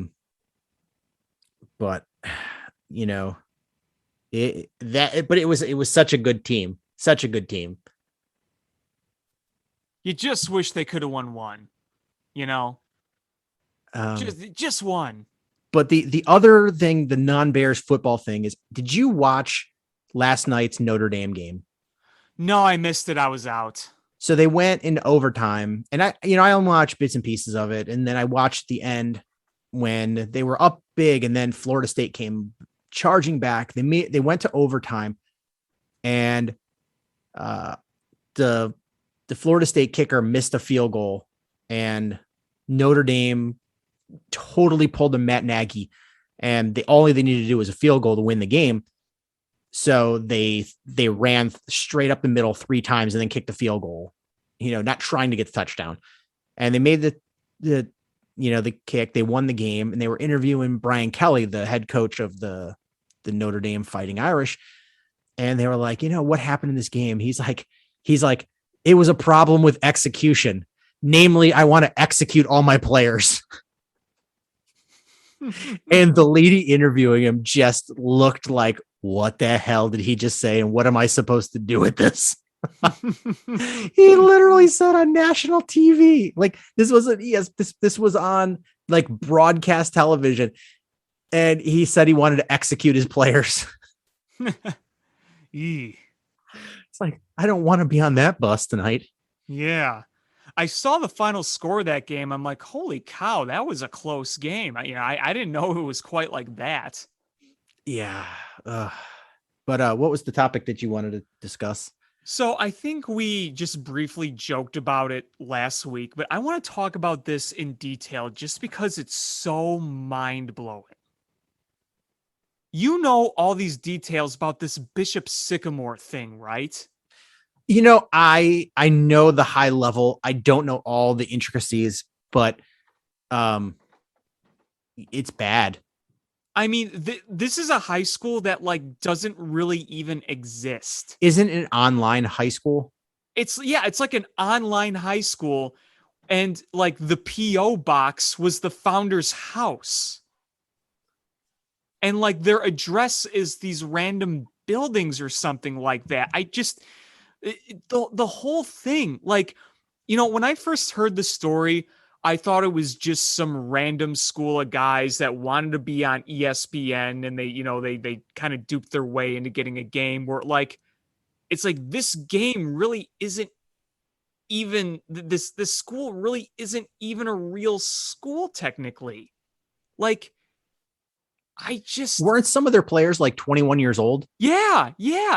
it was such a good team. Such a good team. You just wish they could have won one, just one. But the other thing, the non-Bears football thing is, did you watch last night's Notre Dame game? No, I missed it. I was out. So they went into overtime, and I only watched bits and pieces of it. And then I watched the end when they were up big, and then Florida State came charging back. They went to overtime, and the Florida State kicker missed a field goal, and Notre Dame totally pulled a Matt Nagy, and all they needed to do was a field goal to win the game. So they ran straight up the middle 3 times and then kicked the field goal, not trying to get the touchdown. And they made the kick. They won the game, and they were interviewing Brian Kelly, the head coach of the Notre Dame Fighting Irish. And they were like, what happened in this game? He's like, it was a problem with execution. Namely, I want to execute all my players. And the lady interviewing him just looked like, what the hell did he just say? And what am I supposed to do with this? He literally said on national TV, like this wasn't this was on like broadcast television, and he said he wanted to execute his players. Eee. It's like, I don't want to be on that bus tonight. Yeah. I saw the final score of that game. I'm like, holy cow, that was a close game. I didn't know it was quite like that. Yeah. But what was the topic that you wanted to discuss? So I think we just briefly joked about it last week, but I want to talk about this in detail just because it's so mind-blowing. You know all these details about this Bishop Sycamore thing, right? You know, I know the high level. I don't know all the intricacies, but it's bad. I mean, this is a high school that like doesn't really even exist. Isn't it an online high school? It's like an online high school, and like the PO box was the founder's house. And like their address is these random buildings or something like that. The whole thing, like, you know, when I first heard the story, I thought it was just some random school of guys that wanted to be on ESPN, and they kind of duped their way into getting a game where like, it's like this game really isn't even this school really isn't even a real school technically. Like, Weren't some of their players like 21 years old? Yeah.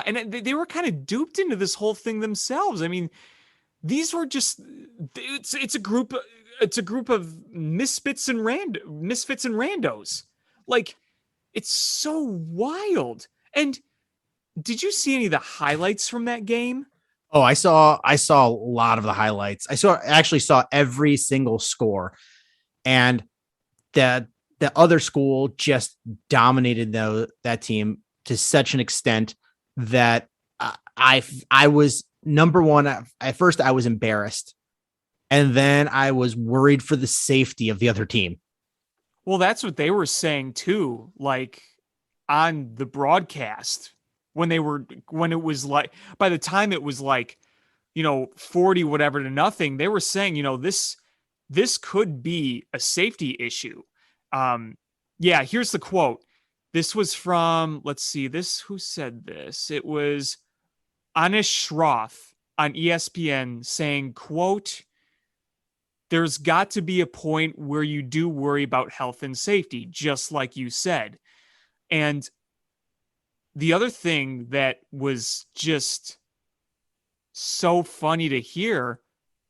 And they were kind of duped into this whole thing themselves. I mean, these were just, it's a group of misfits and randos. Like, it's so wild. And did you see any of the highlights from that game? Oh, I saw a lot of the highlights. Actually saw every single score, and the other school just dominated that team to such an extent that I was number one. At first, I was embarrassed, and then I was worried for the safety of the other team. Well, that's what they were saying too. Like on the broadcast, when it was like, by the time it was like, 40 whatever to nothing, they were saying, this could be a safety issue. Yeah, here's the quote. This was from, let's see, who said this? It was Anish Shroff on ESPN saying, quote, "There's got to be a point where you do worry about health and safety, just like you said." And the other thing that was just so funny to hear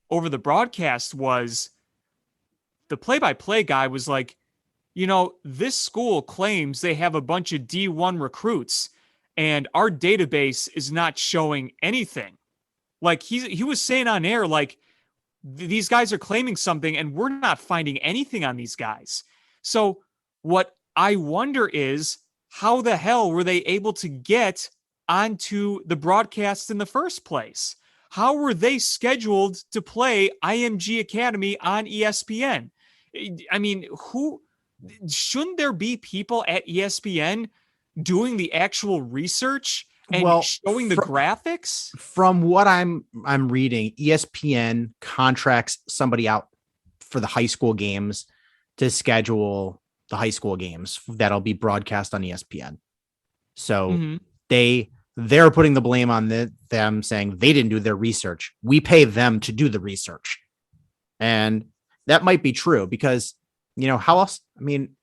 over the broadcast was the play-by-play guy was like, this school claims they have a bunch of D1 recruits, and our database is not showing anything. Like he was saying on air, like, these guys are claiming something and we're not finding anything on these guys. So what I wonder is, how the hell were they able to get onto the broadcast in the first place? How were they scheduled to play IMG Academy on ESPN? I mean, shouldn't there be people at ESPN doing the actual research and showing the graphics? From what I'm reading, ESPN contracts somebody out for the high school games to schedule the high school games that'll be broadcast on ESPN. So they're putting the blame on them, saying they didn't do their research. We pay them to do the research. And that might be true because, how else? I mean,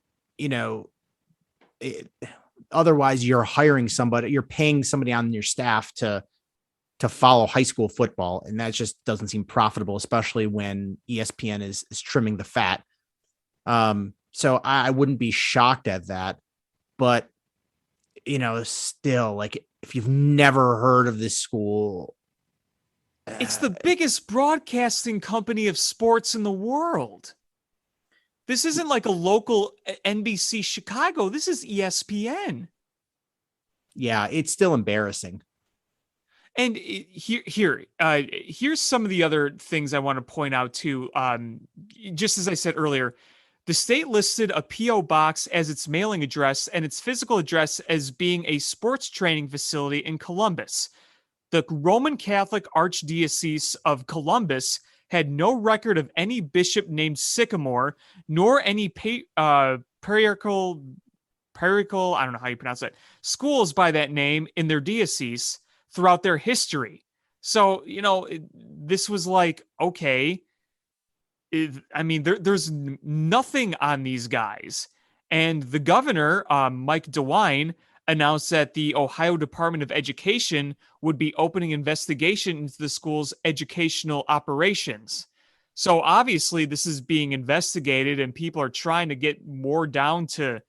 otherwise you're hiring somebody, you're paying somebody on your staff to follow high school football. And that just doesn't seem profitable, especially when ESPN is trimming the fat. So I wouldn't be shocked at that, but still, like, if you've never heard of this school, it's the biggest broadcasting company of sports in the world. This isn't like a local NBC Chicago. This is ESPN. Yeah, it's still embarrassing. And here's some of the other things I want to point out too. Just as I said earlier, the state listed a P.O. box as its mailing address and its physical address as being a sports training facility in Columbus. The Roman Catholic Archdiocese of Columbus had no record of any bishop named Sycamore, nor any parochial, I don't know how you pronounce it, schools by that name in their diocese throughout their history. So, this was like, okay, there's nothing on these guys. And the governor, Mike DeWine, announced that the Ohio Department of Education would be opening investigation into the school's educational operations. So obviously this is being investigated and people are trying to get more down to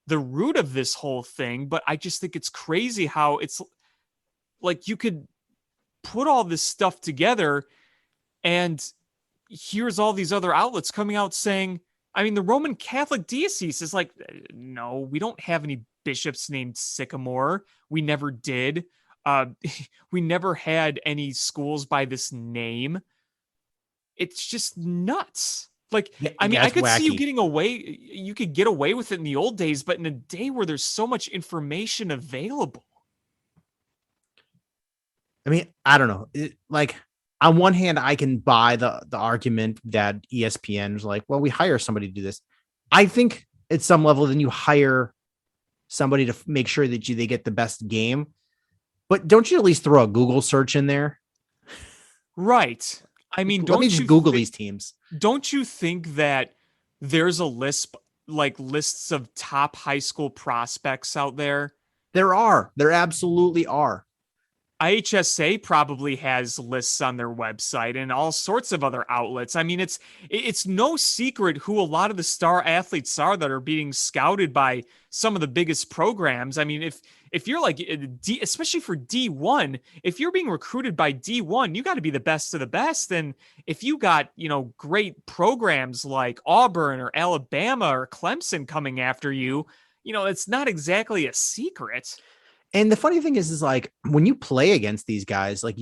the root of this whole thing. But I just think it's crazy how it's like you could put all this stuff together and here's all these other outlets coming out saying, the Roman Catholic Diocese is like, no, we don't have any bishops named Sycamore. We never did. We never had any schools by this name. It's just nuts. Like, Yeah, I could see you wacky. getting away. You could get away with it in the old days, but in a day where there's so much information available. I don't know. On one hand, I can buy the argument that ESPN is like, well, we hire somebody to do this. I think at some level, then you hire somebody to make sure that they get the best game. But don't you at least throw a Google search in there? Right. Let me just Google these teams. Don't you think that there's a list, like lists of top high school prospects out there? There absolutely are. IHSA probably has lists on their website and all sorts of other outlets. It's no secret who a lot of the star athletes are that are being scouted by some of the biggest programs. If you're like especially for D1, if you're being recruited by D1, you got to be the best of the best. And if you got, great programs like Auburn or Alabama or Clemson coming after you, it's not exactly a secret. And the funny thing is like when you play against these guys, like,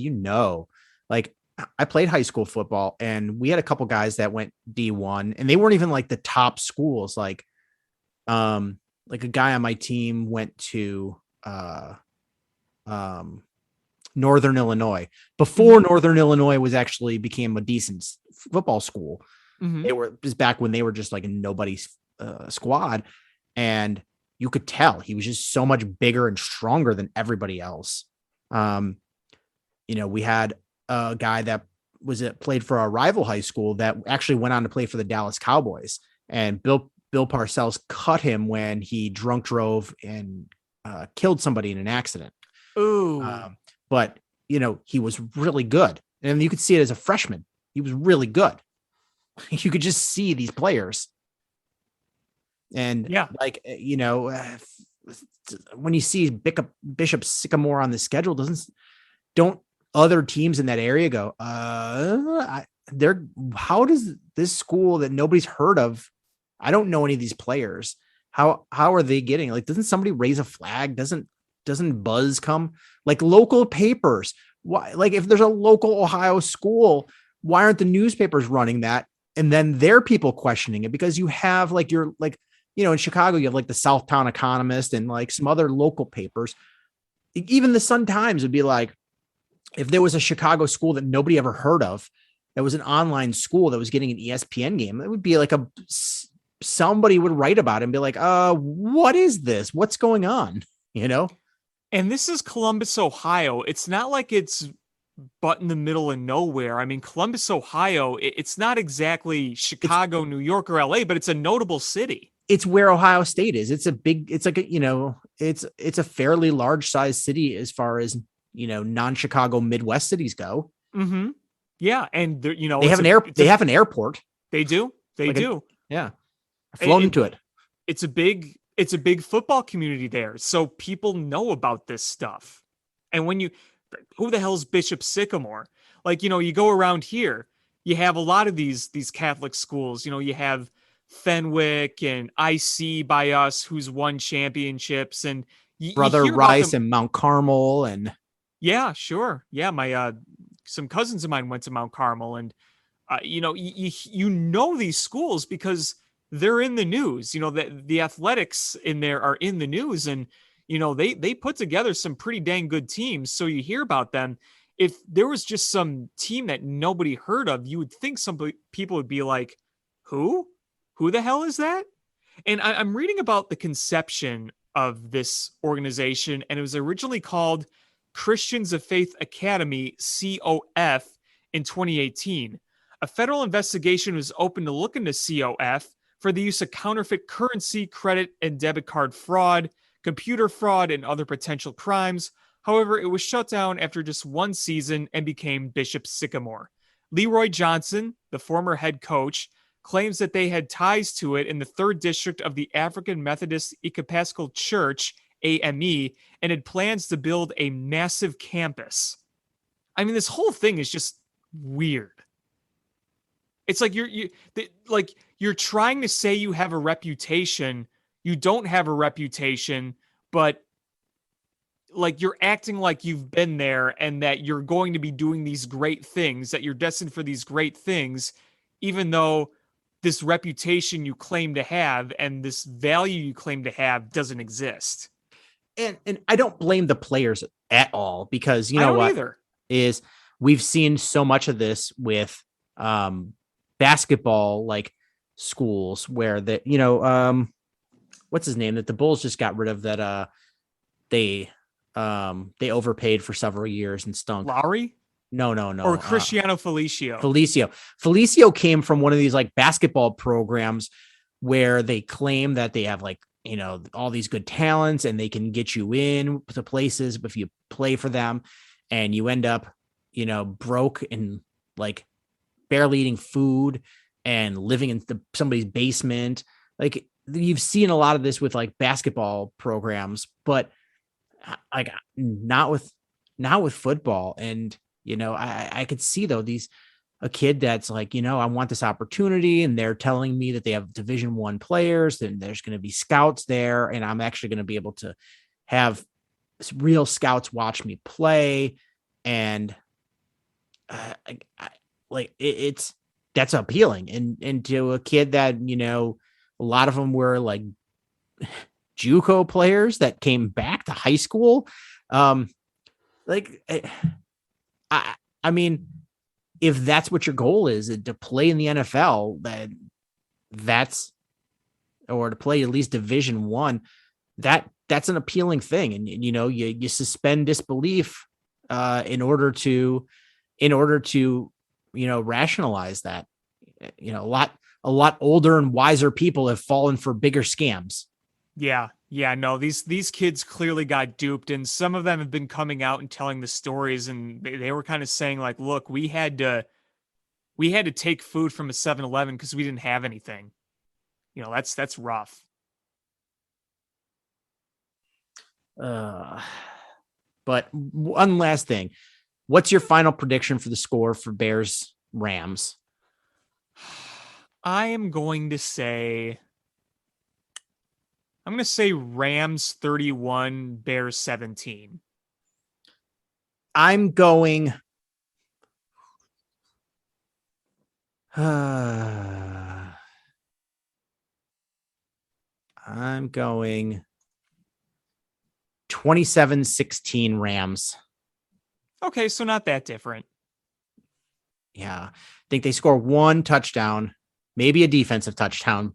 I played high school football and we had a couple guys that went D1 and they weren't even like the top schools. Like a guy on my team went to Northern Illinois before Northern Illinois became a decent football school. Mm-hmm. It was back when they were just like a nobody's squad. And you could tell he was just so much bigger and stronger than everybody else. We had a guy that played for our rival high school that actually went on to play for the Dallas Cowboys, and Bill Parcells cut him when he drunk drove and killed somebody in an accident. Ooh. But he was really good. And you could see it as a freshman. He was really good. You could just see these players. And when you see Bishop Sycamore on the schedule, don't other teams in that area go, how does this school that nobody's heard of? I don't know any of these players. How are they getting? Like, doesn't somebody raise a flag? Doesn't buzz come? Like local papers. Why? Like if there's a local Ohio school, why aren't the newspapers running that? And then there are people questioning it because you have in Chicago, you have like the Southtown Economist and like some other local papers. Even the Sun Times would be like, if there was a Chicago school that nobody ever heard of, that was an online school that was getting an ESPN game, it would be like somebody would write about it and be like, what is this? What's going on? And this is Columbus, Ohio. It's not like it's but in the middle of nowhere. Columbus, Ohio, it's not exactly Chicago, New York, or LA, but it's a notable city. It's where Ohio State is. It's a fairly large size city as far as, non-Chicago Midwest cities go. Mm-hmm. Yeah. And they have an airport. They do. They do. Yeah. I've flown into it. It's a big football community there. So people know about this stuff. And who the hell's Bishop Sycamore? Like, you go around here, you have a lot of these Catholic schools, you have Fenwick and IC by us, who's won championships, and Brother Rice and Mount Carmel. And yeah, sure. Yeah. My, some cousins of mine went to Mount Carmel, and these schools because they're in the news, the athletics in there are in the news, and they put together some pretty dang good teams. So you hear about them. If there was just some team that nobody heard of, you would think some people would be like, who the hell is that? And I'm reading about the conception of this organization, and it was originally called Christians of Faith Academy, COF, in 2018. A federal investigation was opened to look into COF for the use of counterfeit currency, credit and debit card fraud, computer fraud, and other potential crimes. However, it was shut down after just one season and became Bishop Sycamore. Leroy Johnson, the former head coach, claims that they had ties to it in the 3rd District of the African Methodist Episcopal Church, AME, and had plans to build a massive campus. I mean, this whole thing is just weird. It's like you're trying to say you have a reputation. You don't have a reputation, but like you're acting like you've been there and that you're going to be doing these great things, that you're destined for these great things, even though this reputation you claim to have and this value you claim to have doesn't exist. And I don't blame the players at all, because you know what either. Is we've seen so much of this with basketball like schools where what's his name that the Bulls just got rid of, that they overpaid for several years and stunk. Lowry? No. Or Cristiano Felicio. Felicio came from one of these like basketball programs where they claim that they have like, all these good talents and they can get you in to places if you play for them, and you end up, broke and like barely eating food and living in somebody's basement. Like you've seen a lot of this with like basketball programs, but like not with football. And, I could see though, a kid that's like, I want this opportunity, and they're telling me that they have Division I players, and there's going to be scouts there, and I'm actually going to be able to have real scouts watch me play. And that's appealing. And to a kid that, a lot of them were like JUCO players that came back to high school. I mean, if that's what your goal is to play in the NFL, or to play at least Division I, that's an appealing thing. And, you suspend disbelief in order to rationalize that. A lot older and wiser people have fallen for bigger scams. Yeah, no, these kids clearly got duped, and some of them have been coming out and telling the stories, and they were kind of saying like, look, we had to take food from a 7-Eleven because we didn't have anything. That's rough. But one last thing. What's your final prediction for the score for Bears Rams? I'm going to say Rams 31, Bears 17. I'm going 27-16 Rams. Okay, so not that different. Yeah. I think they score one touchdown, maybe a defensive touchdown,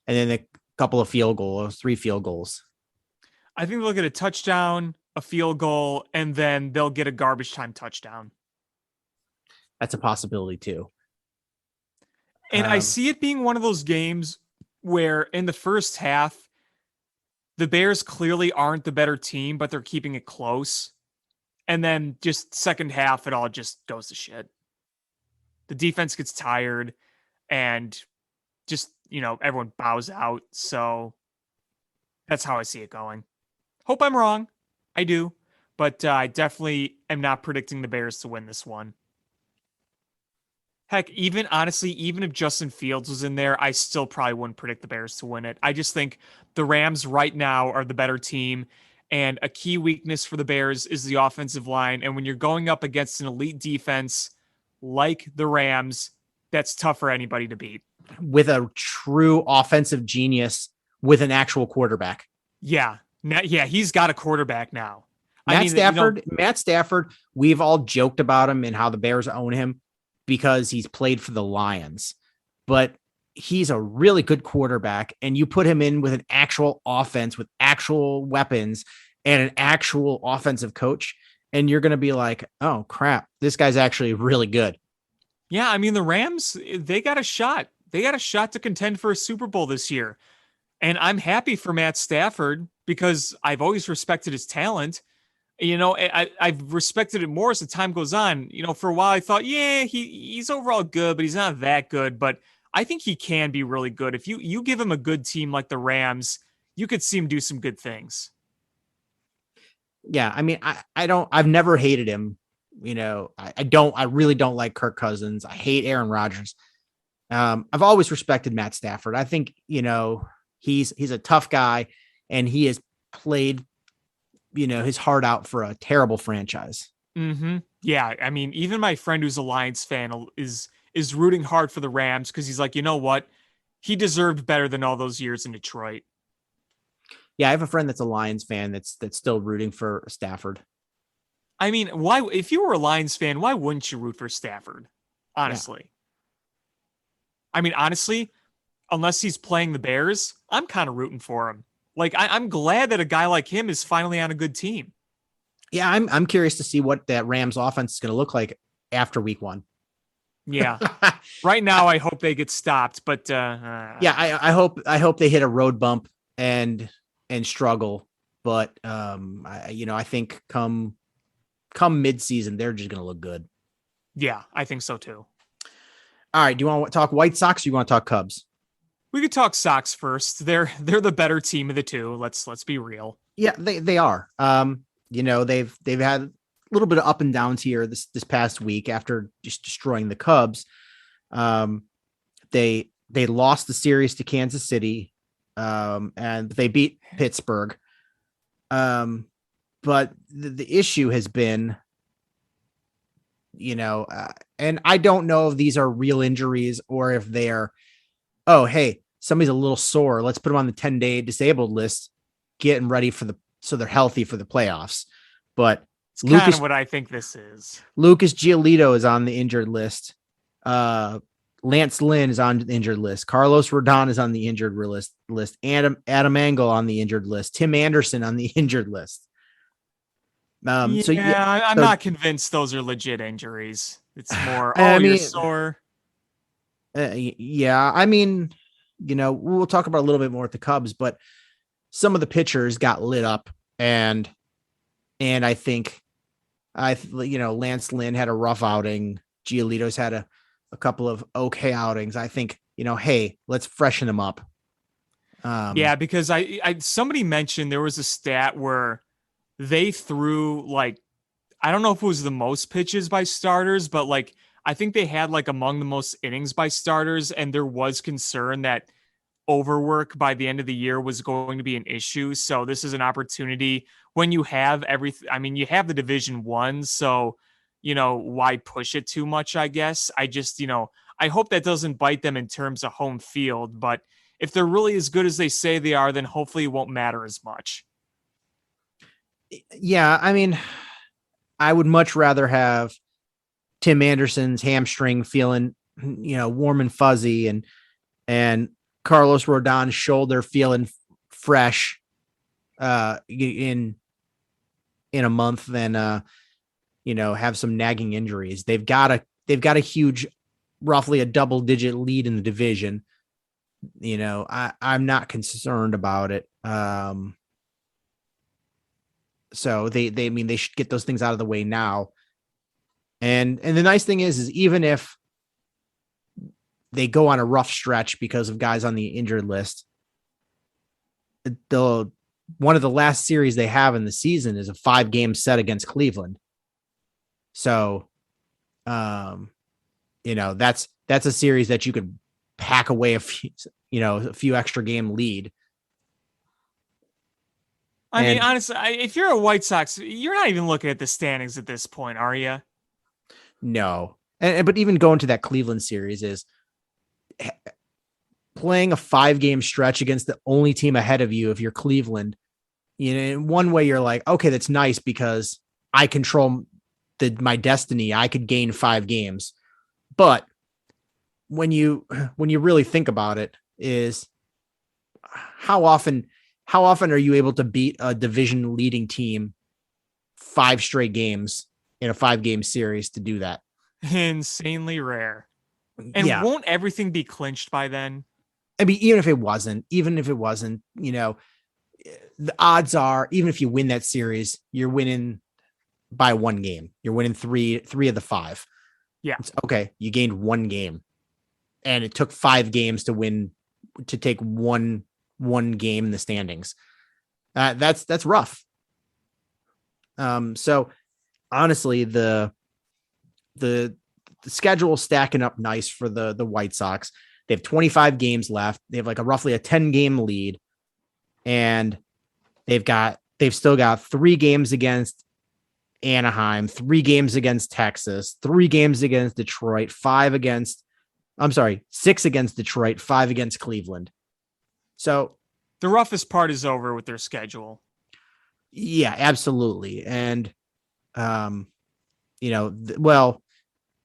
and then a couple of field goals, 3 field goals. I think they'll get a touchdown, a field goal, and then they'll get a garbage time touchdown. That's a possibility too. And I see it being one of those games where in the first half, the Bears clearly aren't the better team, but they're keeping it close. And then just second half, it all just goes to shit. The defense gets tired and just, everyone bows out. So that's how I see it going. Hope I'm wrong. I do. But I definitely am not predicting the Bears to win this one. Heck, even if Justin Fields was in there, I still probably wouldn't predict the Bears to win it. I just think the Rams right now are the better team. And a key weakness for the Bears is the offensive line. And when you're going up against an elite defense like the Rams, that's tough for anybody to beat. With a true offensive genius with an actual quarterback. Yeah. Now, yeah, he's got a quarterback now. Matt Stafford, we've all joked about him and how the Bears own him because he's played for the Lions, but he's a really good quarterback, and you put him in with an actual offense with actual weapons and an actual offensive coach, and you're going to be like, oh crap, this guy's actually really good. Yeah, I mean, the Rams, they got a shot. They got a shot to contend for a Super Bowl this year. And I'm happy for Matt Stafford because I've always respected his talent. I've respected it more as the time goes on. For a while I thought, yeah, he's overall good, but he's not that good. But I think he can be really good. If you give him a good team like the Rams, you could see him do some good things. Yeah, I mean, I've never hated him. I really don't like Kirk Cousins. I hate Aaron Rodgers. I've always respected Matt Stafford. I think, he's a tough guy, and he has played, his heart out for a terrible franchise. Mm-hmm. Yeah. I mean, even my friend who's a Lions fan is rooting hard for the Rams because he's like, you know what? He deserved better than all those years in Detroit. Yeah, I have a friend that's a Lions fan that's still rooting for Stafford. I mean, why? If you were a Lions fan, why wouldn't you root for Stafford? Honestly. Yeah. I mean, honestly, unless he's playing the Bears, I'm kind of rooting for him. Like, I'm glad that a guy like him is finally on a good team. Yeah, I'm curious to see what that Rams offense is going to look like after week 1. Yeah. Right now, I hope they get stopped, but yeah, I hope they hit a road bump and struggle. But I think come mid-season, they're just going to look good. Yeah, I think so too. All right, do you want to talk White Sox or you want to talk Cubs? We could talk Sox first. They're the better team of the two. Let's be real. Yeah, they are. They've had a little bit of up and downs here this past week after just destroying the Cubs. They lost the series to Kansas City, and they beat Pittsburgh. But the issue has been, and I don't know if these are real injuries or if they're, oh, hey, somebody's a little sore, let's put them on the 10-day disabled list, getting ready so they're healthy for the playoffs. But it's kind of what I think this is. Lucas Giolito is on the injured list. Lance Lynn is on the injured list. Carlos Rodon is on the injured list. Adam Engel on the injured list. Tim Anderson on the injured list. I'm not convinced those are legit injuries. It's more, you're sore. Yeah, I mean, we'll talk about a little bit more at the Cubs, but some of the pitchers got lit up, and I think, Lance Lynn had a rough outing. Giolito's had a couple of okay outings. I think, hey, let's freshen them up. Yeah, because I somebody mentioned there was a stat where they threw I don't know if it was the most pitches by starters, but I think they had among the most innings by starters, and there was concern that overwork by the end of the year was going to be an issue. So this is an opportunity when you have everything. I mean, you have the division won, so why push it too much? I guess I just I hope that doesn't bite them in terms of home field. But if they're really as good as they say they are, then hopefully it won't matter as much. Yeah, I mean, I would much rather have Tim Anderson's hamstring feeling, warm and fuzzy, and Carlos Rodon's shoulder feeling fresh in a month than have some nagging injuries. They've got a huge, roughly a double-digit lead in the division. I'm not concerned about it. So they should get those things out of the way now. And the nice thing is even if they go on a rough stretch because of guys on the injured list, one of the last series they have in the season is a 5-game set against Cleveland. So, that's a series that you could pack away a few extra game lead. I mean, honestly, if you're a White Sox, you're not even looking at the standings at this point, are you? No. But even going to that Cleveland series is playing a 5-game stretch against the only team ahead of you. If you're Cleveland, in one way you're like, okay, that's nice because I control my destiny. I could gain 5 games. But when you really think about it, is how often are you able to beat a division leading team 5 straight games in a 5-game series to do that? Insanely rare. And yeah. won't everything be clinched by then? I mean, even if it wasn't, the odds are, even if you win that series, you're winning by 1 game. You're winning three of the 5. Yeah. It's okay. You gained 1 game, and it took 5 games to take one game in the standings. That's rough. So honestly, the schedule is stacking up nice for the White Sox. They have 25 games left. They have like roughly a 10-game lead, and they've still got 3 games against Anaheim, 3 games against Texas, 3 games against Detroit, 6 against Detroit, 5 against Cleveland. So the roughest part is over with their schedule. Yeah, absolutely. And,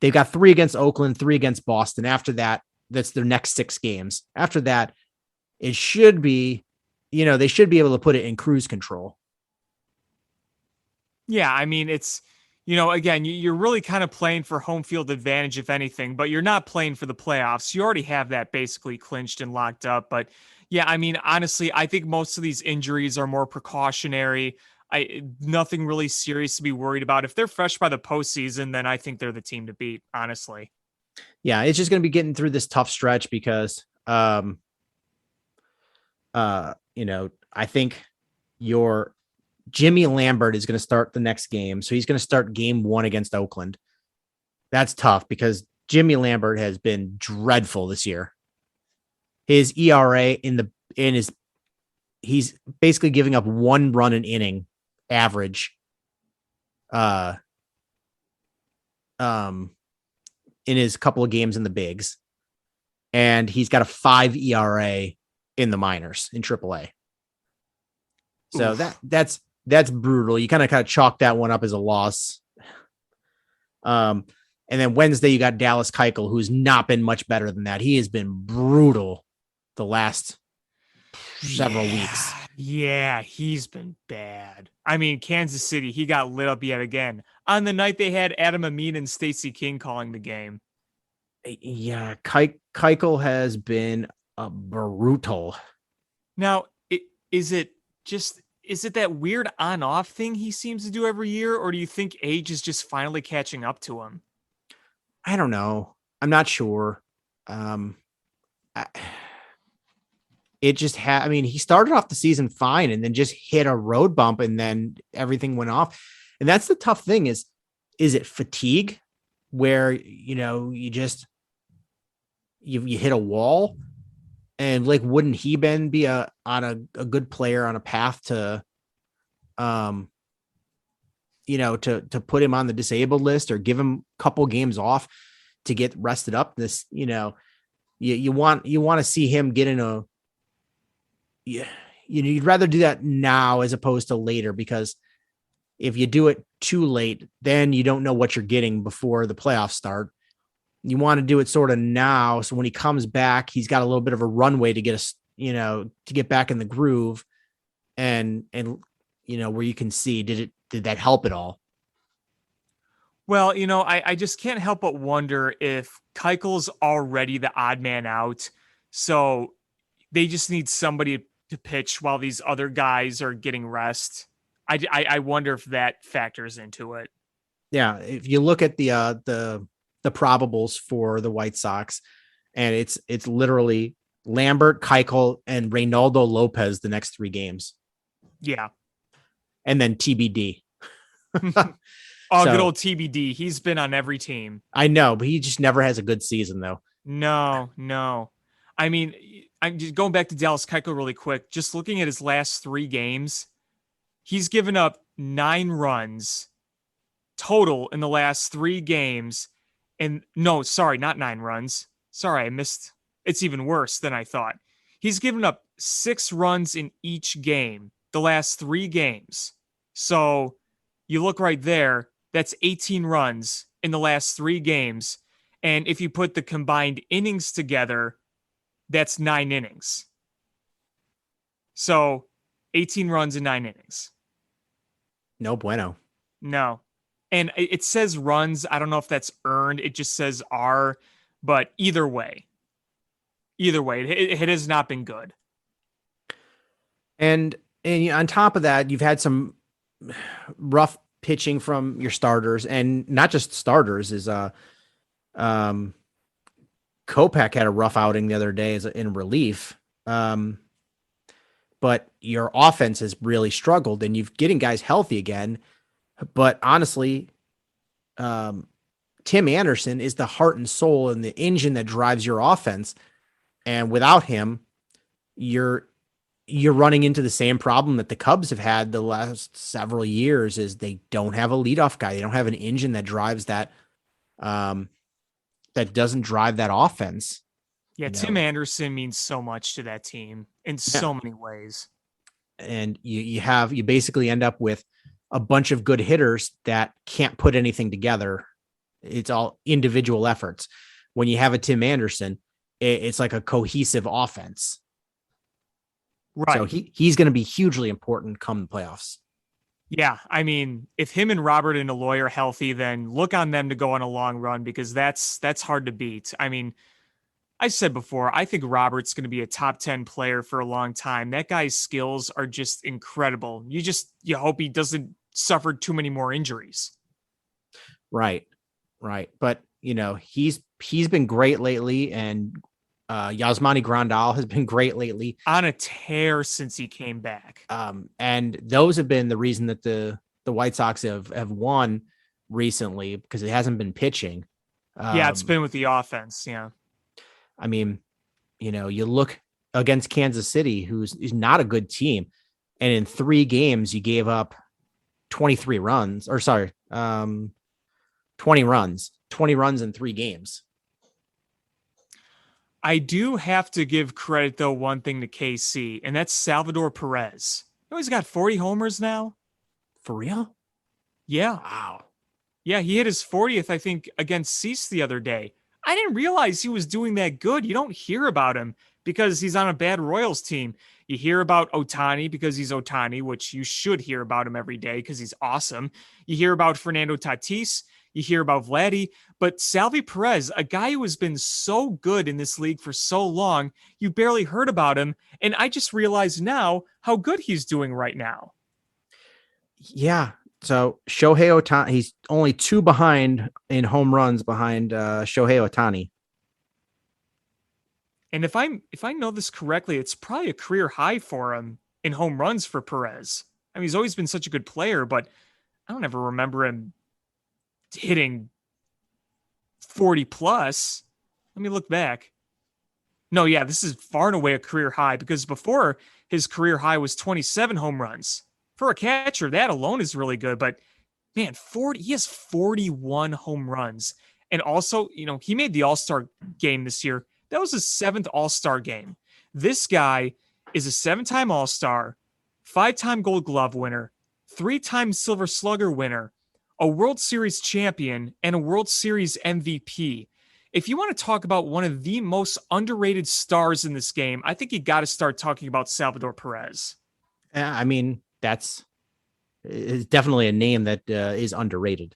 they've got 3 against Oakland, 3 against Boston. After that, that's their next 6 games. After that, it should be, they should be able to put it in cruise control. Yeah, I mean, it's, again, you're really kind of playing for home field advantage, if anything, but you're not playing for the playoffs. You already have that basically clinched and locked up. But yeah, I mean, honestly, I think most of these injuries are more precautionary. Nothing really serious to be worried about. If they're fresh by the postseason, then I think they're the team to beat, honestly. Yeah, it's just going to be getting through this tough stretch because, I think your Jimmy Lambert is going to start the next game. So he's going to start game 1 against Oakland. That's tough because Jimmy Lambert has been dreadful this year. His ERA he's basically giving up 1 run an inning average. In his couple of games in the bigs, and he's got a 5 ERA in the minors in AAA. So Oof. that's brutal. You kind of chalk that one up as a loss. And then Wednesday you got Dallas Keuchel, who's not been much better than that. He has been brutal the last several weeks. Yeah, he's been bad. I mean, Kansas City, he got lit up yet again. On the night they had Adam Amin and Stacey King calling the game. Yeah, Keuchel has been brutal. Now, is it that weird on-off thing he seems to do every year, or do you think age is just finally catching up to him? I don't know. I'm not sure. It just he started off the season fine and then just hit a road bump and then everything went off. And that's the tough thing is it fatigue where, you hit a wall, and like, wouldn't he been be on a good player on a path to, to put him on the disabled list or give him a couple games off to get rested up? This, you want to see him get in you'd rather do that now as opposed to later, because if you do it too late, then you don't know what you're getting before the playoffs start. You want to do it sort of now, so when he comes back, he's got a little bit of a runway to get to get back in the groove, and where you can see did that help at all? Well, I just can't help but wonder if Keuchel's already the odd man out, so they just need somebody to pitch while these other guys are getting rest. I wonder if that factors into it. Yeah, if you look at the probables for the White Sox, and it's literally Lambert, Keuchel, and Reynaldo Lopez the next 3 games. Yeah. And then TBD. Good old TBD. He's been on every team. I know, but he just never has a good season, though. No. I mean, I'm just going back to Dallas Keuchel really quick. Just looking at his last 3 games, he's given up 9 runs total in the last 3 games. And no, sorry, not 9 runs. Sorry, I missed. It's even worse than I thought. He's given up 6 runs in each game the last 3 games. So you look right there, that's 18 runs in the last 3 games. And if you put the combined innings together, that's 9 innings. So 18 runs in 9 innings. No bueno. No. And it says runs. I don't know if that's earned. It just says R. But either way, it has not been good. And on top of that, you've had some rough pitching from your starters, and not just starters. Kopech had a rough outing the other day in relief. But your offense has really struggled, and you've getting guys healthy again. But honestly, Tim Anderson is the heart and soul and the engine that drives your offense. And without him, you're running into the same problem that the Cubs have had the last several years, is they don't have a leadoff guy. They don't have an engine that drives that, that doesn't drive that offense. Yeah, Tim Anderson means so much to that team in so many ways. And you basically end up with a bunch of good hitters that can't put anything together. It's all individual efforts. When you have a Tim Anderson, it's like a cohesive offense. Right. So he's going to be hugely important come the playoffs. Yeah. I mean, if him and Robert and Eloy are healthy, then look on them to go on a long run, because that's hard to beat. I mean, I said before, I think Robert's going to be a top 10 player for a long time. That guy's skills are just incredible. You hope he doesn't suffer too many more injuries. Right. But he's been great lately, and Yasmani Grandal has been great lately. On a tear since he came back. And those have been the reason that the White Sox have won recently, because it hasn't been pitching. Yeah, it's been with the offense. Yeah. I mean, you look against Kansas City, who's not a good team, and in 3 games you gave up 20 runs in 3 games. I do have to give credit, though, one thing to KC, and that's Salvador Perez. He's got 40 homers now. For real? Yeah. Wow. Yeah, he hit his 40th, I think, against Cease the other day. I didn't realize he was doing that good. You don't hear about him because he's on a bad Royals team. You hear about Ohtani because he's Ohtani, which you should hear about him every day because he's awesome. You hear about Fernando Tatis. You hear about Vladdy. But Salvi Perez, a guy who has been so good in this league for so long, you barely heard about him. And I just realized now how good he's doing right now. Yeah. So Shohei Ohtani, he's only 2 behind in home runs behind Shohei Ohtani. And if I know this correctly, it's probably a career high for him in home runs for Perez. I mean, he's always been such a good player, but I don't ever remember him hitting 40 plus. Let me look back. No, yeah, this is far and away a career high, because before his career high was 27 home runs. For a catcher, that alone is really good. But man, he has 41 home runs. And also, he made the All-Star game this year. That was his 7th All-Star game. This guy is a 7-time All-Star, 5-time Gold Glove winner, 3-time Silver Slugger winner, a World Series champion, and a World Series MVP. If you want to talk about one of the most underrated stars in this game, I think you got to start talking about Salvador Perez. I mean, it's definitely a name that is underrated.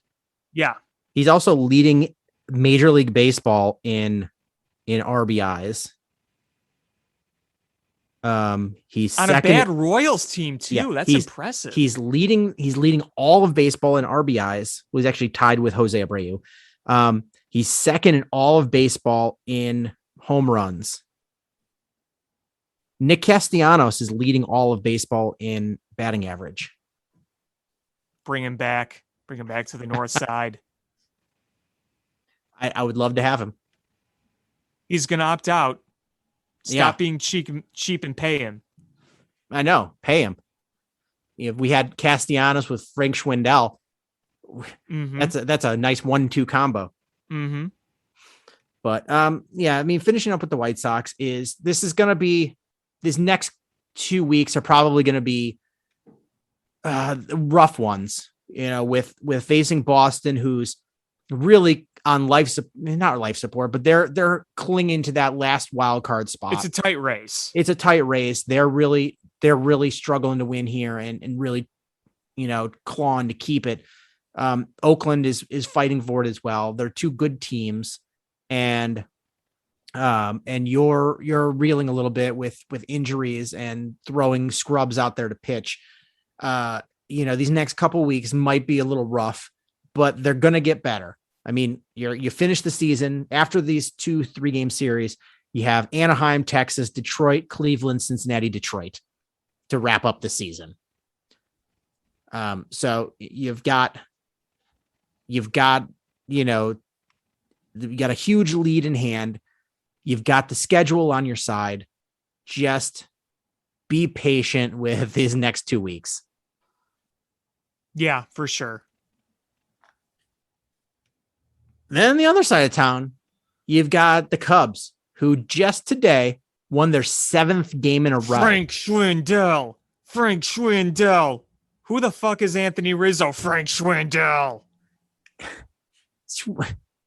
Yeah. He's also leading Major League Baseball in RBIs. He's on a bad Royals team too. Yeah, that's impressive. He's leading all of baseball in RBIs. Was actually tied with Jose Abreu. He's second in all of baseball in home runs. Nick Castellanos is leading all of baseball in batting average. Bring him back to the north side. I would love to have him. He's going to opt out. Stop being cheap and pay him. I know. Pay him. If we had Castellanos with Frank Schwindel, that's a nice 1-2 combo. Mm-hmm. But I mean, finishing up with the White Sox these next 2 weeks are probably going to be rough ones, with facing Boston, who's really on not life support, but they're clinging to that last wild card spot. It's a tight race. They're really struggling to win here and really, clawing to keep it. Oakland is fighting for it as well. They're two good teams, and you're reeling a little bit with injuries and throwing scrubs out there to pitch. These next couple weeks might be a little rough, but they're going to get better. I mean, you finish the season after these 2-3 game series. You have Anaheim, Texas, Detroit, Cleveland, Cincinnati, Detroit to wrap up the season. So you've got a huge lead in hand. You've got the schedule on your side. Just be patient with these next 2 weeks. Yeah, for sure. Then the other side of town, you've got the Cubs, who just today won their 7th game in a row. Frank Schwindel. Who the fuck is Anthony Rizzo? Frank Schwindel.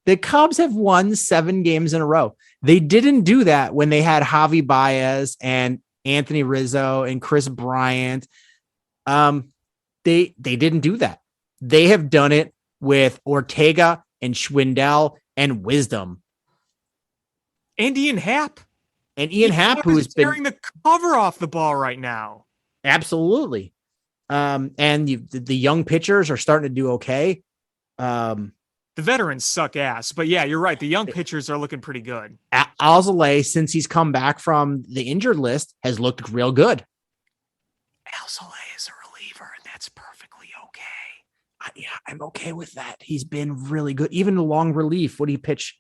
The Cubs have won 7 games in a row. They didn't do that when they had Javi Baez and Anthony Rizzo and Chris Bryant. They didn't do that. They have done it with Ortega and Schwendel and Wisdom. And Ian Happ. Who has been tearing the cover off the ball right now. Absolutely. And the young pitchers are starting to do okay. The veterans suck ass, but yeah, you're right. The young pitchers are looking pretty good. Alzolay, since he's come back from the injured list, has looked real good. Alzolay is a reliever, and that's perfectly okay. I'm okay with that. He's been really good. Even the long relief. What do you pitch?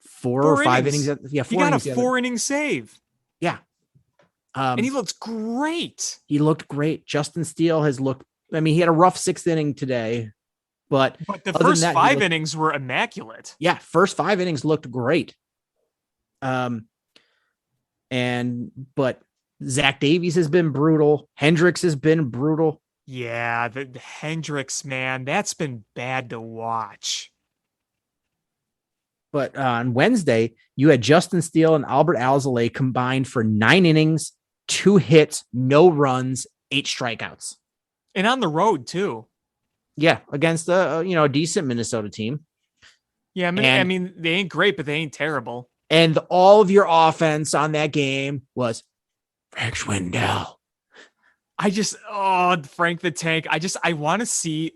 4 or 5 innings? Yeah, 4 he got innings a 4-inning save. Yeah. And he looks great. He looked great. Justin Steele has looked, he had a rough 6th inning today, but the first 5 innings were immaculate. Yeah, first 5 innings looked great. But Zach Davies has been brutal. Hendricks has been brutal. Yeah, the Hendricks, man, that's been bad to watch. But on Wednesday, you had Justin Steele and Albert Alzolay combined for 9 innings, 2 hits, no runs, 8 strikeouts. And on the road, too. Yeah, against a decent Minnesota team. Yeah, I mean, they ain't great, but they ain't terrible. And all of your offense on that game was Frank Schwindel. Frank the Tank. I want to see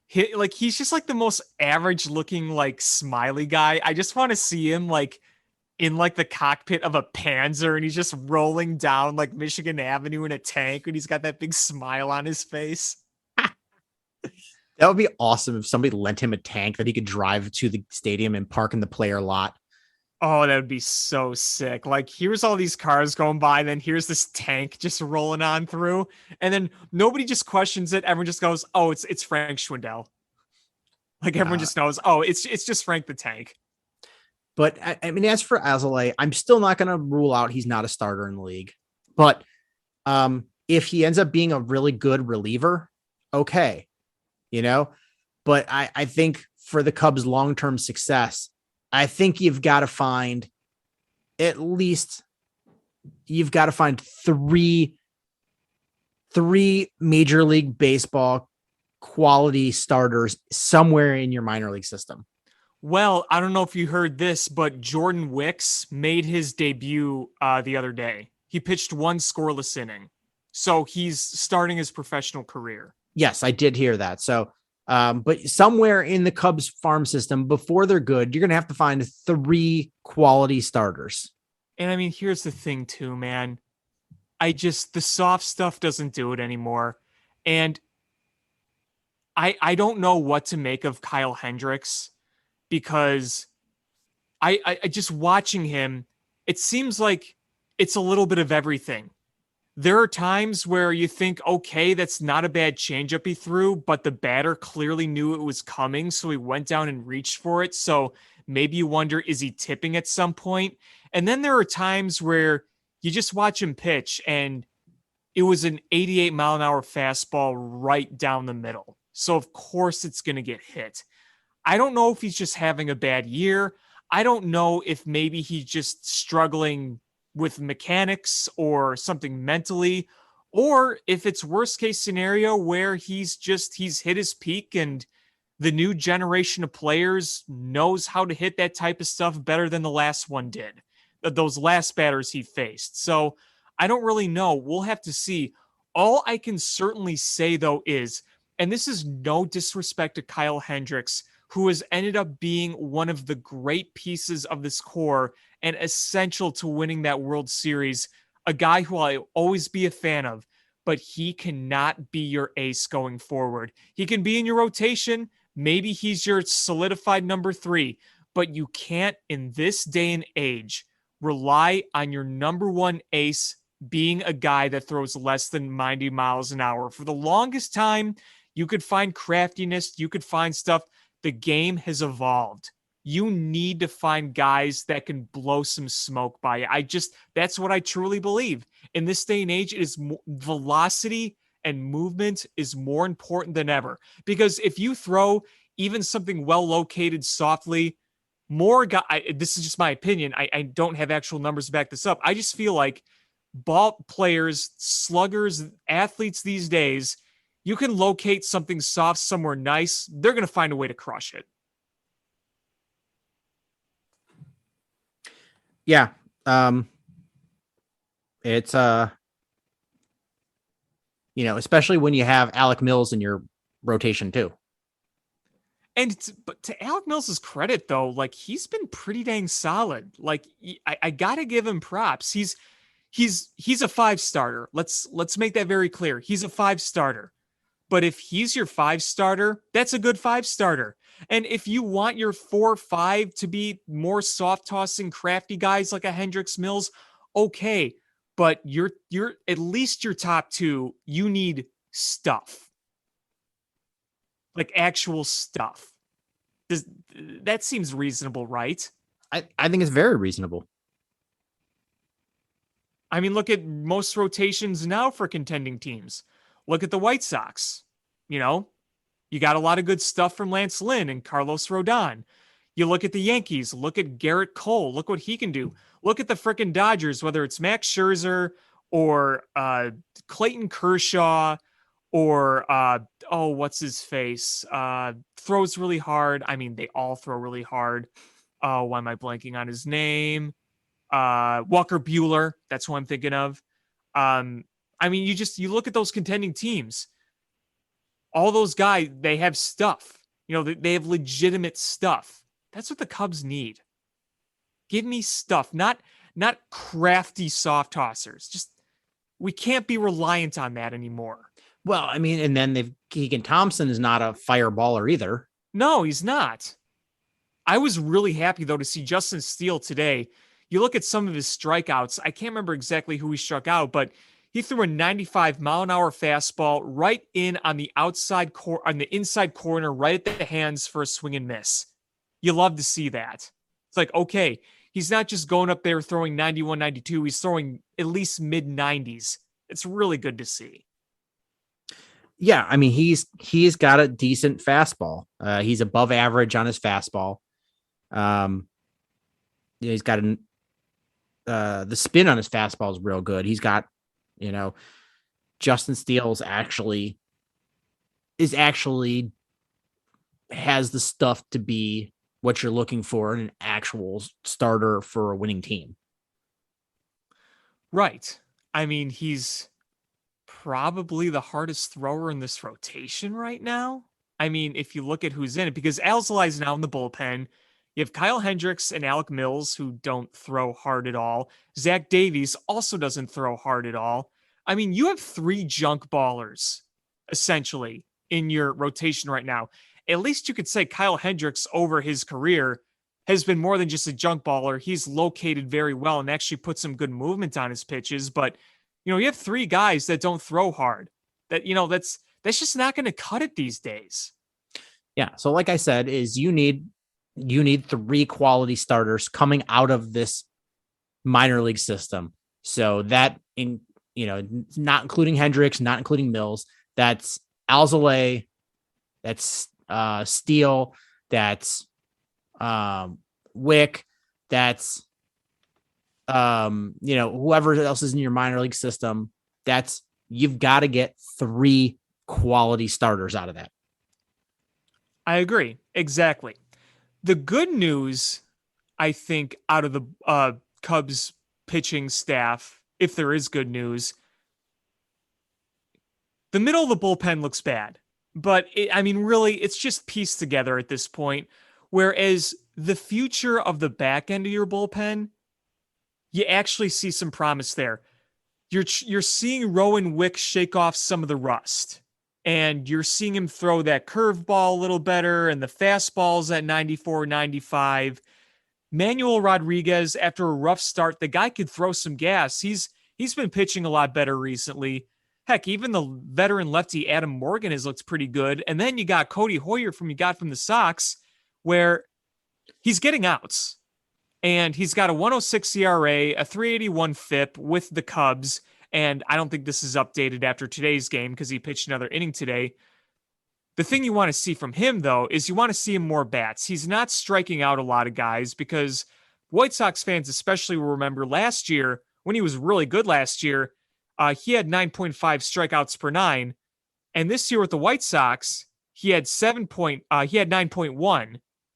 he's just like the most average looking smiley guy. I just want to see him in the cockpit of a Panzer, and he's just rolling down Michigan Avenue in a tank, and he's got that big smile on his face. That would be awesome if somebody lent him a tank that he could drive to the stadium and park in the player lot. Oh, that would be so sick. Here's all these cars going by, and then here's this tank just rolling on through, and then nobody just questions it. Everyone just goes, "Oh, it's Frank Schwindel." Everyone just knows, "Oh, it's just Frank the Tank." But as for Alzolay, I'm still not going to rule out he's not a starter in the league. But if he ends up being a really good reliever, okay, But I think for the Cubs' long-term success, I think you've got to find three Major League Baseball quality starters somewhere in your minor league system. Well, I don't know if you heard this, but Jordan Wicks made his debut the other day. He pitched 1 scoreless inning. So he's starting his professional career. Yes, I did hear that. So, but somewhere in the Cubs farm system, before they're good, you're going to have to find 3 quality starters. And here's the thing too, man. The soft stuff doesn't do it anymore. And I don't know what to make of Kyle Hendricks, because I just watching him, it seems like it's a little bit of everything. There are times where you think, okay, that's not a bad changeup he threw, but the batter clearly knew it was coming, so he went down and reached for it. So maybe you wonder, is he tipping at some point? And then there are times where you just watch him pitch, and it was an 88-mile-an-hour fastball right down the middle. So, of course, it's going to get hit. I don't know if he's just having a bad year. I don't know if maybe he's just struggling with mechanics or something mentally, or if it's worst case scenario where he's hit his peak and the new generation of players knows how to hit that type of stuff better than the last one did, those last batters he faced. So I don't really know. We'll have to see. All I can certainly say, though, is, and this is no disrespect to Kyle Hendricks, who has ended up being one of the great pieces of this core and essential to winning that World Series, a guy who I'll always be a fan of, but he cannot be your ace going forward. He can be in your rotation. Maybe he's your solidified number 3, but you can't, in this day and age, rely on your number 1 ace being a guy that throws less than 90 miles an hour. For the longest time, you could find craftiness, you could find stuff. The game has evolved. You need to find guys that can blow some smoke by you. That's what I truly believe. In this day and age, it is velocity and movement is more important than ever. Because if you throw even something well located softly, this is just my opinion. I don't have actual numbers to back this up. I just feel like ball players, sluggers, athletes these days, you can locate something soft somewhere nice, they're going to find a way to crush it. Yeah. It's, especially when you have Alec Mills in your rotation too. But to Alec Mills' credit, though, like, he's been pretty dang solid. Like, I got to give him props. He's a 5 starter. Let's make that very clear. He's a 5 starter. But if he's your 5 starter, that's a good 5 starter. And if you want your 4-5 to be more soft tossing, crafty guys like a Hendricks Mills, okay. But you're at least your top 2, you need stuff. Like actual stuff. That seems reasonable, right? I think it's very reasonable. I mean, look at most rotations now for contending teams. Look at the White Sox. You got a lot of good stuff from Lance Lynn and Carlos Rodon. You look at the Yankees, look at Garrett Cole, look what he can do. Look at the frickin' Dodgers, whether it's Max Scherzer or Clayton Kershaw or, what's his face? Throws really hard. I mean, they all throw really hard. Why am I blanking on his name? Walker Buehler. That's who I'm thinking of. I mean, you look at those contending teams. All those guys, they have stuff. They have legitimate stuff. That's what the Cubs need. Give me stuff, not crafty soft tossers. Just, we can't be reliant on that anymore. Well, I mean, and then Keegan Thompson is not a fireballer either. No, he's not. I was really happy, though, to see Justin Steele today. You look at some of his strikeouts. I can't remember exactly who he struck out, but he threw a 95-mile-an-hour fastball right in on the inside corner, right at the hands for a swing and miss. You love to see that. It's like, okay, he's not just going up there throwing 91, 92. He's throwing at least mid-90s. It's really good to see. Yeah, I mean, he's got a decent fastball. He's above average on his fastball. He's got the spin on his fastball is real good. He's got, Justin Steele actually has the stuff to be what you're looking for in an actual starter for a winning team. Right. I mean, he's probably the hardest thrower in this rotation right now. I mean, if you look at who's in it, because Alzolai's now in the bullpen. You have Kyle Hendricks and Alec Mills, who don't throw hard at all. Zach Davies also doesn't throw hard at all. I mean, you have 3 junk ballers, essentially, in your rotation right now. At least you could say Kyle Hendricks over his career has been more than just a junk baller. He's located very well and actually put some good movement on his pitches. But, you have 3 guys that don't throw hard. That's just not going to cut it these days. Yeah. So like I said, is you need 3 quality starters coming out of this minor league system. So that not including Hendricks, not including Mills. That's Alzolay, that's Steele, that's Wick, that's whoever else is in your minor league system. That's you've got to get 3 quality starters out of that. I agree. Exactly. The good news, I think, out of the Cubs pitching staff, if there is good news, the middle of the bullpen looks bad. But, really, it's just pieced together at this point. Whereas the future of the back end of your bullpen, you actually see some promise there. You're seeing Rowan Wicks shake off some of the rust. And you're seeing him throw that curveball a little better and the fastballs at 94, 95. Manuel Rodriguez, after a rough start, the guy could throw some gas. He's been pitching a lot better recently. Heck, even the veteran lefty Adam Morgan has looked pretty good. And then you got Cody Hoyer from the Sox, where he's getting outs. And he's got a 106 ERA, a 381 FIP with the Cubs. And I don't think this is updated after today's game because he pitched another inning today. The thing you want to see from him, though, is you want to see him more bats. He's not striking out a lot of guys because White Sox fans especially will remember last year, when he was really good last year, he had 9.5 strikeouts per 9. And this year with the White Sox, he had 9.1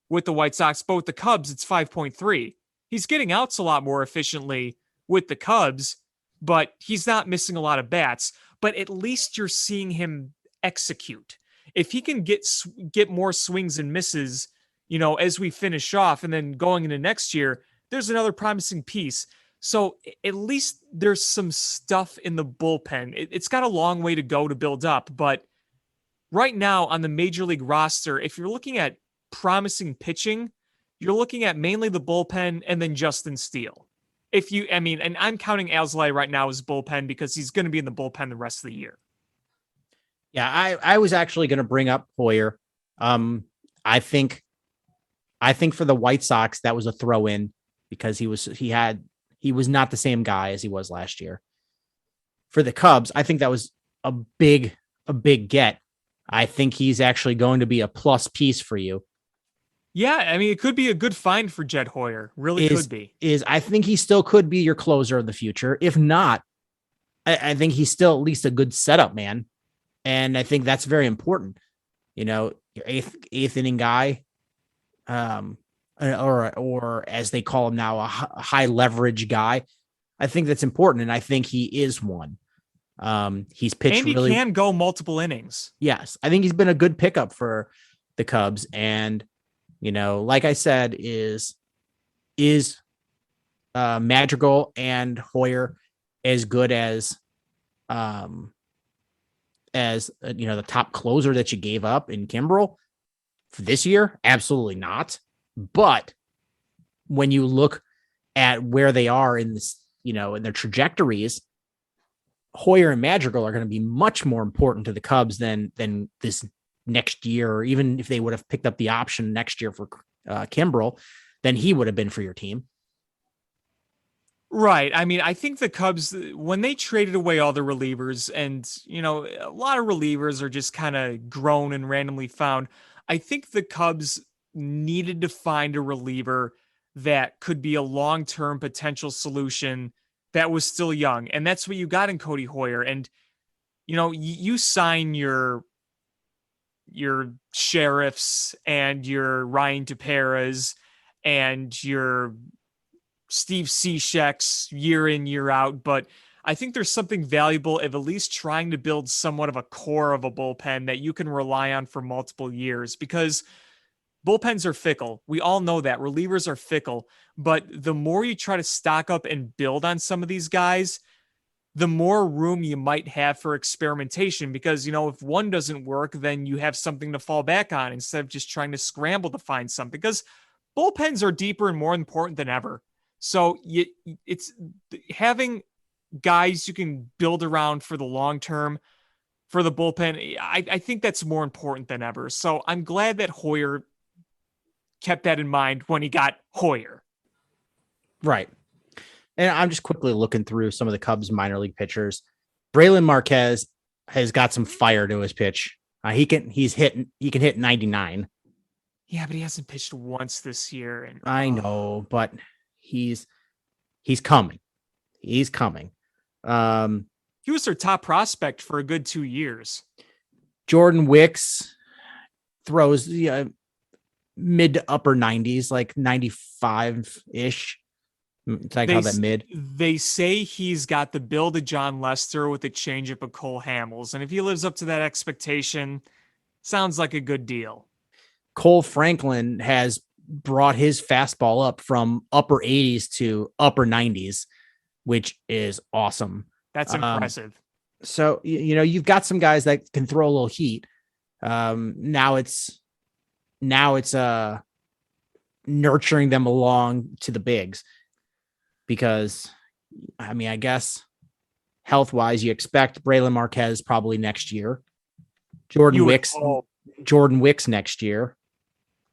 with the White Sox, but with the Cubs, it's 5.3. He's getting outs a lot more efficiently with the Cubs, but he's not missing a lot of bats. But at least you're seeing him execute. If he can get more swings and misses, as we finish off and then going into next year, there's another promising piece. So at least there's some stuff in the bullpen. It's got a long way to go to build up, but right now on the major league roster, if you're looking at promising pitching, you're looking at mainly the bullpen and then Justin Steele. And I'm counting Alzolay right now as bullpen because he's going to be in the bullpen the rest of the year. Yeah, I was actually going to bring up Hoyer. I think for the White Sox that was a throw in because he was not the same guy as he was last year. For the Cubs, I think that was a big get. I think he's actually going to be a plus piece for you. Yeah, it could be a good find for Jed Hoyer. Really could be. I think he still could be your closer of the future. If not, I think he's still at least a good setup man. And I think that's very important. Your eighth inning guy, or as they call him now, a high leverage guy. I think that's important. And I think he is one. He's pitched and he really can go multiple innings. Yes. I think he's been a good pickup for the Cubs. And, like I said, is Madrigal and Hoyer as good as the top closer that you gave up in Kimbrel for this year? Absolutely not. But when you look at where they are in this, in their trajectories, Hoyer and Madrigal are going to be much more important to the Cubs than this next year, or even if they would have picked up the option next year for Kimbrel, than he would have been for your team. Right. I think the Cubs, when they traded away all the relievers, and, a lot of relievers are just kind of grown and randomly found. I think the Cubs needed to find a reliever that could be a long-term potential solution that was still young. And that's what you got in Cody Hoyer. And, you sign your Sheriffs and your Ryan Tepera's and your Steve Cishek's year in, year out. But I think there's something valuable of at least trying to build somewhat of a core of a bullpen that you can rely on for multiple years, because bullpens are fickle. We all know that. Relievers are fickle. But the more you try to stock up and build on some of these guys, the more room you might have for experimentation, because, if one doesn't work, then you have something to fall back on instead of just trying to scramble to find something, because bullpens are deeper and more important than ever. So it's having guys you can build around for the long term for the bullpen. I think that's more important than ever. So I'm glad that Hoyer kept that in mind when he got Hoyer. Right. And I'm just quickly looking through some of the Cubs minor league pitchers. Braylon Marquez has got some fire to his pitch. He can hit 99. Yeah, but he hasn't pitched once this year. And I know, but he's coming. He's coming. He was their top prospect for a good 2 years. Jordan Wicks throws mid to upper 90s, like 95-ish. It's like how that mid. They say he's got the build of John Lester with the changeup of Cole Hamels. And if he lives up to that expectation, sounds like a good deal. Cole Franklin has brought his fastball up from upper 80s to upper 90s, which is awesome. That's impressive. So, you've got some guys that can throw a little heat. Now it's nurturing them along to the bigs, because I guess health wise, you expect Braylon Marquez probably next year, Jordan Wicks next year,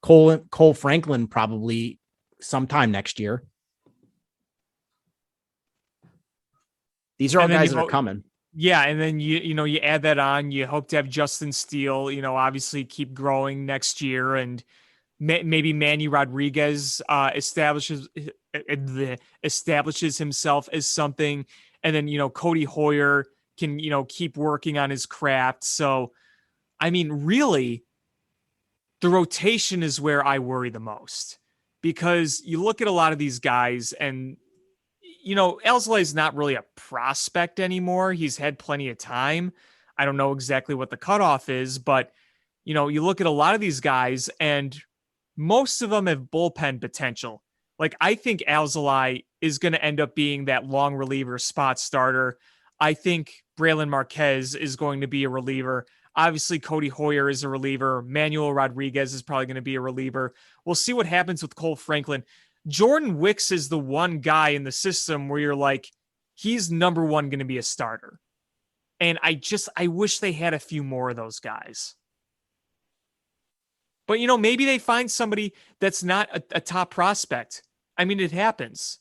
Cole Franklin probably sometime next year. These are all guys that are coming. Yeah, and then you add that on. You hope to have Justin Steele, obviously keep growing next year, and maybe Manny Rodriguez establishes himself as something, and then Cody Hoyer can keep working on his craft. So, really, the rotation is where I worry the most, because you look at a lot of these guys and. Alzolay is not really a prospect anymore. He's had plenty of time. I don't know exactly what the cutoff is, but, you look at a lot of these guys and most of them have bullpen potential. Like, I think Alzolay is going to end up being that long reliever spot starter. I think Braylon Marquez is going to be a reliever. Obviously, Cody Hoyer is a reliever. Manuel Rodriguez is probably going to be a reliever. We'll see what happens with Cole Franklin. Jordan Wicks is the one guy in the system where you're like, he's number one going to be a starter. And I wish they had a few more of those guys. But, maybe they find somebody that's not a top prospect. It happens.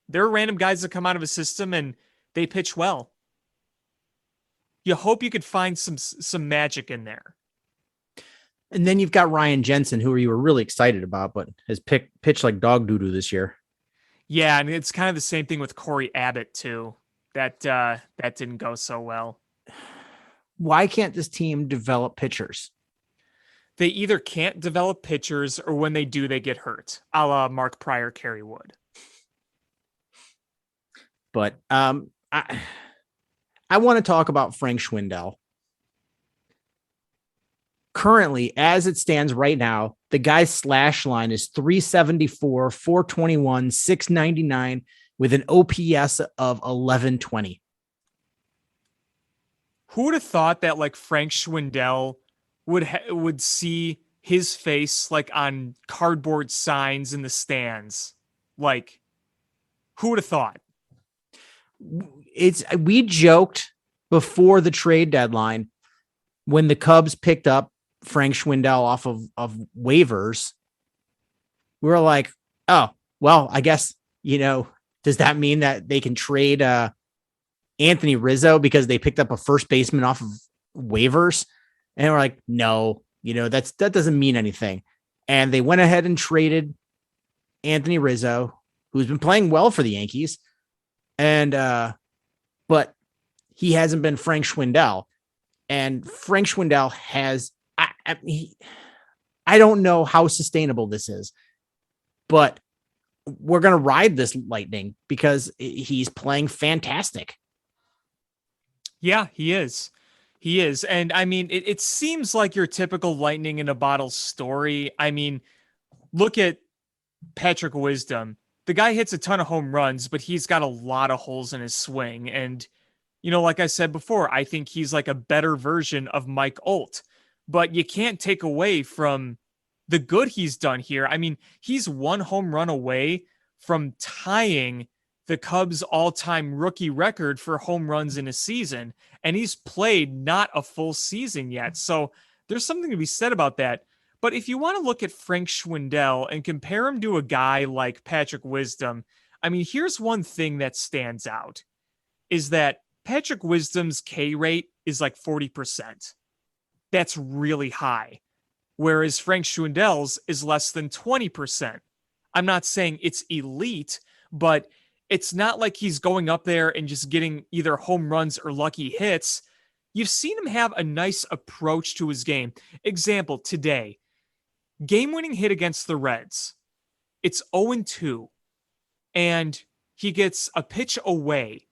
There are random guys that come out of a system and they pitch well. You hope you could find some magic in there. And then you've got Ryan Jensen, who you were really excited about, but has pitched like dog doo-doo this year. Yeah, and it's kind of the same thing with Corey Abbott, too. That didn't go so well. Why can't this team develop pitchers? They either can't develop pitchers, or when they do, they get hurt, a la Mark Pryor, Kerry Wood. But I want to talk about Frank Schwindel. Currently, as it stands right now, the guy's slash line is 374, 421, 699 with an OPS of 1120. Who would have thought that Frank Schwindel would see his face on cardboard signs in the stands? Who would have thought? We joked before the trade deadline when the Cubs picked up Frank Schwindel off of waivers. We were like, oh, well, I guess, does that mean that they can trade Anthony Rizzo because they picked up a first baseman off of waivers? And we're like, no, that doesn't mean anything. And they went ahead and traded Anthony Rizzo, who's been playing well for the Yankees. And, but he hasn't been Frank Schwindel. And Frank Schwindel has, I don't know how sustainable this is, but we're going to ride this lightning because he's playing fantastic. Yeah, he is. He is. And it seems like your typical lightning in a bottle story. Look at Patrick Wisdom. The guy hits a ton of home runs, but he's got a lot of holes in his swing. And, like I said before, I think he's like a better version of Mike Olt. But you can't take away from the good he's done here. He's one home run away from tying the Cubs' all-time rookie record for home runs in a season, and he's played not a full season yet. So there's something to be said about that. But if you want to look at Frank Schwindel and compare him to a guy like Patrick Wisdom, here's one thing that stands out, is that Patrick Wisdom's K rate is like 40%. That's really high. Whereas Frank Schwindel's is less than 20%. I'm not saying it's elite, but it's not like he's going up there and just getting either home runs or lucky hits. You've seen him have a nice approach to his game. Example, today, game-winning hit against the Reds. It's 0-2, and he gets a pitch away,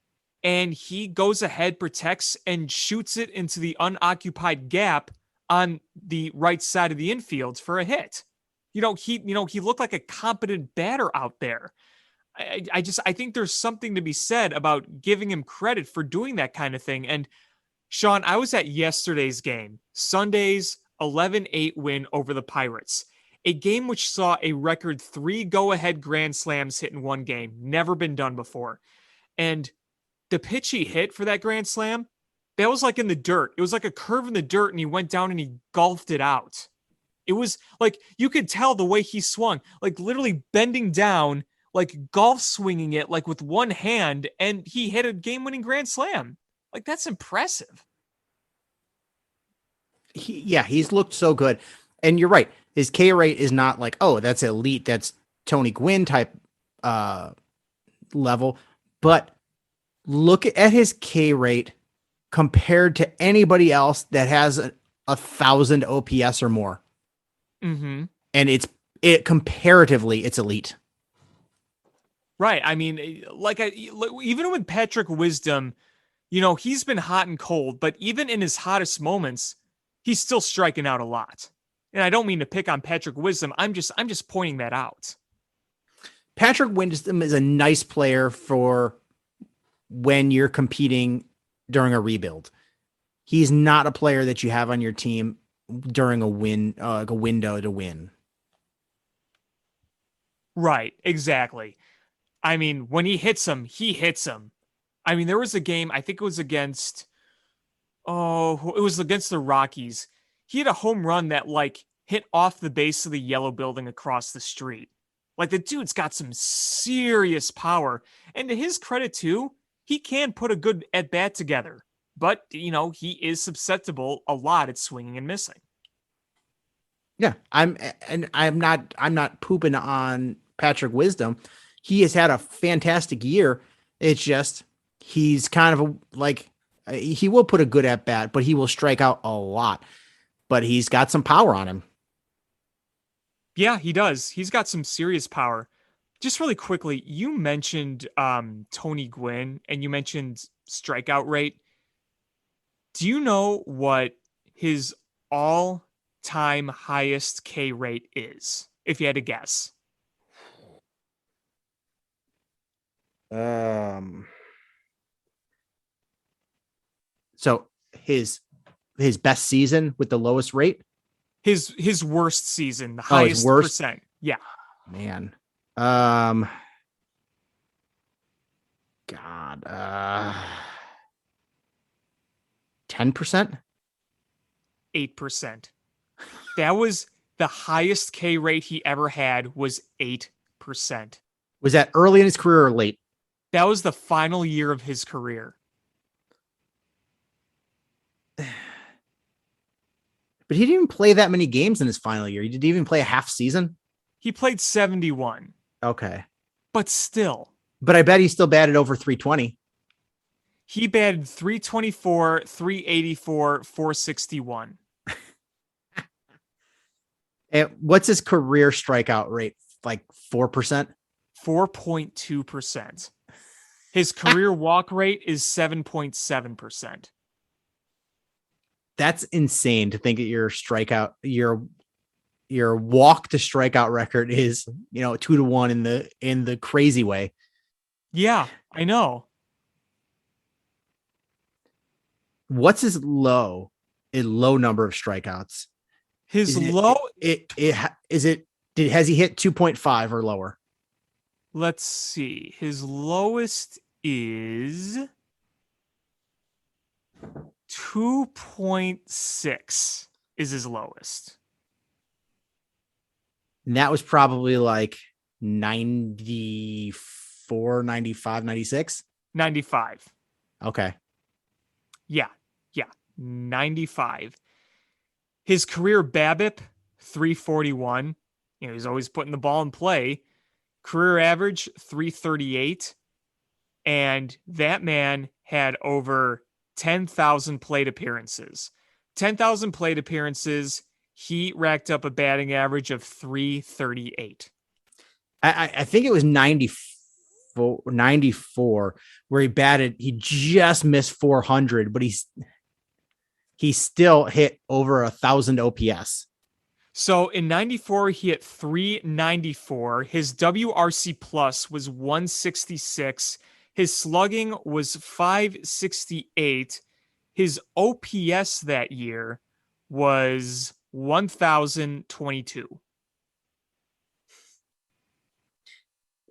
and he goes ahead, protects, and shoots it into the unoccupied gap on the right side of the infield for a hit. He looked like a competent batter out there. I think there's something to be said about giving him credit for doing that kind of thing. And Sean, I was at yesterday's game, Sunday's 11-8 win over the Pirates, a game which saw a record 3 go-ahead grand slams hit in one game, never been done before. And the pitch he hit for that grand slam, that was like in the dirt. It was like a curve in the dirt, and he went down and he golfed it out. It was like, you could tell the way he swung, like literally bending down, like golf swinging it, like with one hand, and he hit a game-winning grand slam. Like, that's impressive. He's looked so good. And you're right. His K rate is not like, oh, that's elite. That's Tony Gwynn type level. But look at his K rate compared to anybody else that has 1,000 OPS or more. Mm-hmm. And it comparatively, it's elite. Right. I mean, even with Patrick Wisdom, he's been hot and cold, but even in his hottest moments, he's still striking out a lot. And I don't mean to pick on Patrick Wisdom. I'm just pointing that out. Patrick Wisdom is a nice player for when you're competing during a rebuild. He's not a player that you have on your team during a window to win. Right. Exactly. I mean, when he hits him, he hits him. I mean, there was a game, I think it was against the Rockies. He had a home run that like hit off the base of the yellow building across the street. Like, the dude's got some serious power. And to his credit too, he can put a good at bat together. But, he is susceptible a lot at swinging and missing. Yeah, I'm not pooping on Patrick Wisdom. He has had a fantastic year. It's just he's kind of he will put a good at bat, but he will strike out a lot. But he's got some power on him. Yeah, he does. He's got some serious power. Just really quickly, you mentioned Tony Gwynn and you mentioned strikeout rate. Do you know what his all-time highest K rate is, if you had to guess? So his best season with the lowest rate? His worst season, the highest percent. Yeah. Man. God. 10%? 8%. That was the highest K rate he ever had, was 8%. Was that early in his career or late? That was the final year of his career. But he didn't even play that many games in his final year. He didn't even play a half season. He played 71. Okay. But still. But I bet he still batted over 320. He batted 324, 384, 461. And what's his career strikeout rate? Like 4%? 4.2%. His career walk rate is 7.7%. That's insane to think that your strikeout, your walk to strikeout record is, 2-1 in the crazy way. Yeah, I know. What's his low number of strikeouts? His has he hit 2.5 or lower? Let's see. His lowest is 2.6 is his lowest. And that was probably like 94, 95, 96? 95. Okay. Yeah. 95. His career BABIP, 341. He's always putting the ball in play. Career average, 338. And that man had over 10,000 plate appearances. 10,000 plate appearances. He racked up a batting average of 338. I think it was 94 where he just missed 400, but he still hit over 1,000 OPS. So in 94, he hit 394. His WRC plus was 166. His slugging was 568. His OPS that year was 1,022.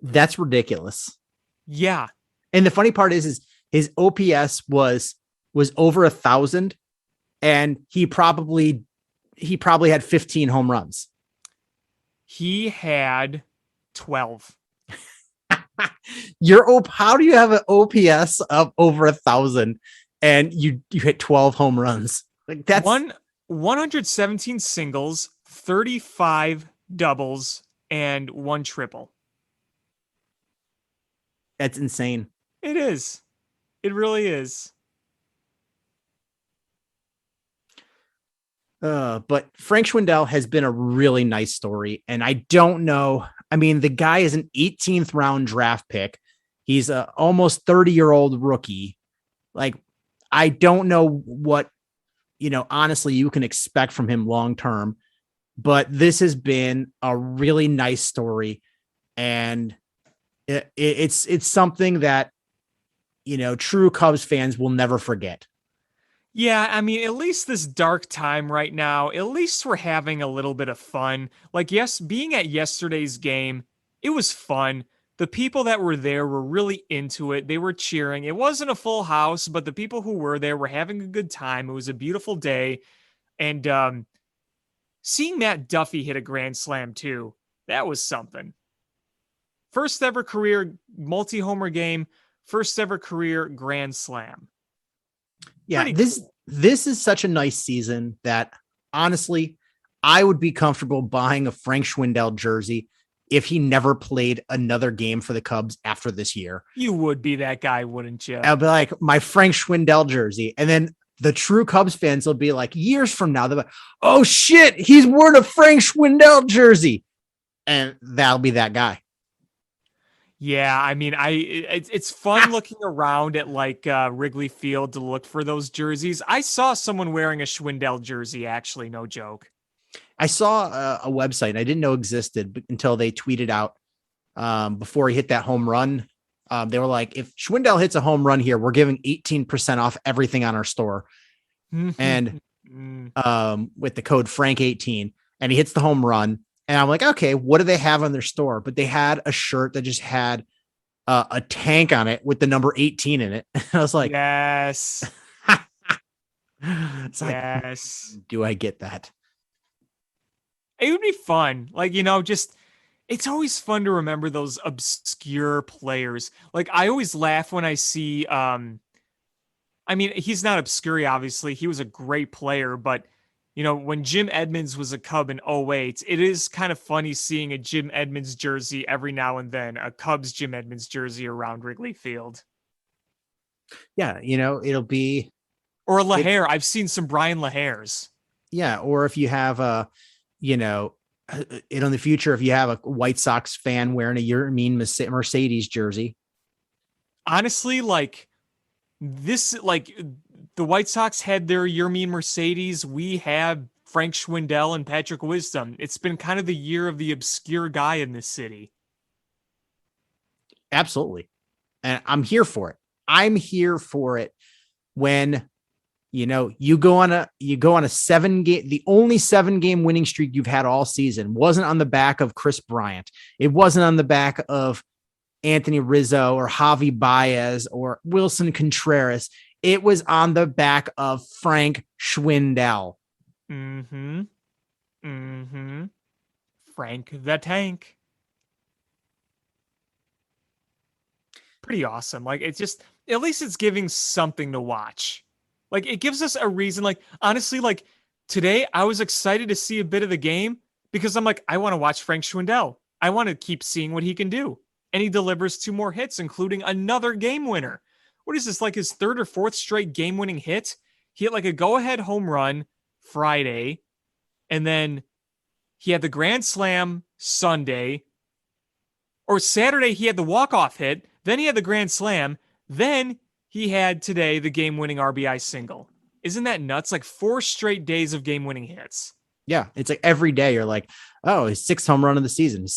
That's ridiculous. Yeah. And the funny part is his OPS was over 1,000, and he probably had 15 home runs. He had 12. How do you have an OPS of over 1,000 and you hit 12 home runs? Like that's 117 singles, 35 doubles, and 1 triple. That's insane. It is. It really is. But Frank Schwindel has been a really nice story. And I don't know. I mean, the guy is an 18th round draft pick. He's a almost 30-year-old rookie. Like, I don't know what, honestly, you can expect from him long-term, but this has been a really nice story. And it's something that, true Cubs fans will never forget. Yeah, I mean, at least this dark time right now, at least we're having a little bit of fun. Like, yes, being at yesterday's game, it was fun. The people that were there were really into it. They were cheering. It wasn't a full house, but the people who were there were having a good time. It was a beautiful day. And seeing Matt Duffy hit a grand slam, too, that was something. First ever career multi-homer game, first ever career grand slam. Yeah, Pretty this cool. This is such a nice season that honestly, I would be comfortable buying a Frank Schwindel jersey if he never played another game for the Cubs after this year. You would be that guy, wouldn't you? I'll be like, my Frank Schwindel jersey. And then the true Cubs fans will be like, years from now, they'll be like, oh shit, he's wearing a Frank Schwindel jersey. And that'll be that guy. Yeah, I mean, it's fun looking around at like Wrigley Field to look for those jerseys. I saw someone wearing a Schwindel jersey, actually, no joke. I saw a website I didn't know existed until they tweeted out before he hit that home run. They were like, if Schwindel hits a home run here, we're giving 18% off everything on our store. And with the code Frank18, and he hits the home run. And I'm like, okay, what do they have on their store? But they had a shirt that just had a tank on it with the number 18 in it. I was like, yes. It's yes. Like, do I get that? It would be fun. Like, just it's always fun to remember those obscure players. Like, I always laugh when I see I mean, he's not obscure, obviously. He was a great player, but when Jim Edmonds was a Cub in 2008, it is kind of funny seeing a Jim Edmonds jersey every now and then, a Cubs Jim Edmonds jersey around Wrigley Field. Yeah, it'll be. Or LaHair. I've seen some Brian LaHairs. Yeah, or if you have in the future, if you have a White Sox fan wearing a Your Mean Mercedes jersey. Honestly, like this, like the White Sox had their Your Mean Mercedes. We have Frank Schwindel and Patrick Wisdom. It's been kind of the year of the obscure guy in this city. Absolutely. And I'm here for it. I'm here for it when, you go on a 7-game, the only 7-game winning streak you've had all season wasn't on the back of Chris Bryant. It wasn't on the back of Anthony Rizzo or Javi Baez or Wilson Contreras. It was on the back of Frank Schwindel. Frank the Tank. Pretty awesome. Like, it's just, at least it's giving something to watch. Like, it gives us a reason. Like, honestly, like today, I was excited to see a bit of the game because I'm like, I want to watch Frank Schwindel. I want to keep seeing what he can do. And he delivers 2 more hits, including another game winner. What is this, like his 3rd or 4th straight game winning hit? He hit like a go ahead home run Friday, and then he had the grand slam Sunday, or Saturday, he had the walk-off hit. Then he had the grand slam. Then he had today the game-winning RBI single. Isn't that nuts? Like 4 straight days of game-winning hits. Yeah, it's like every day you're like, oh, his 6th home run of the season, his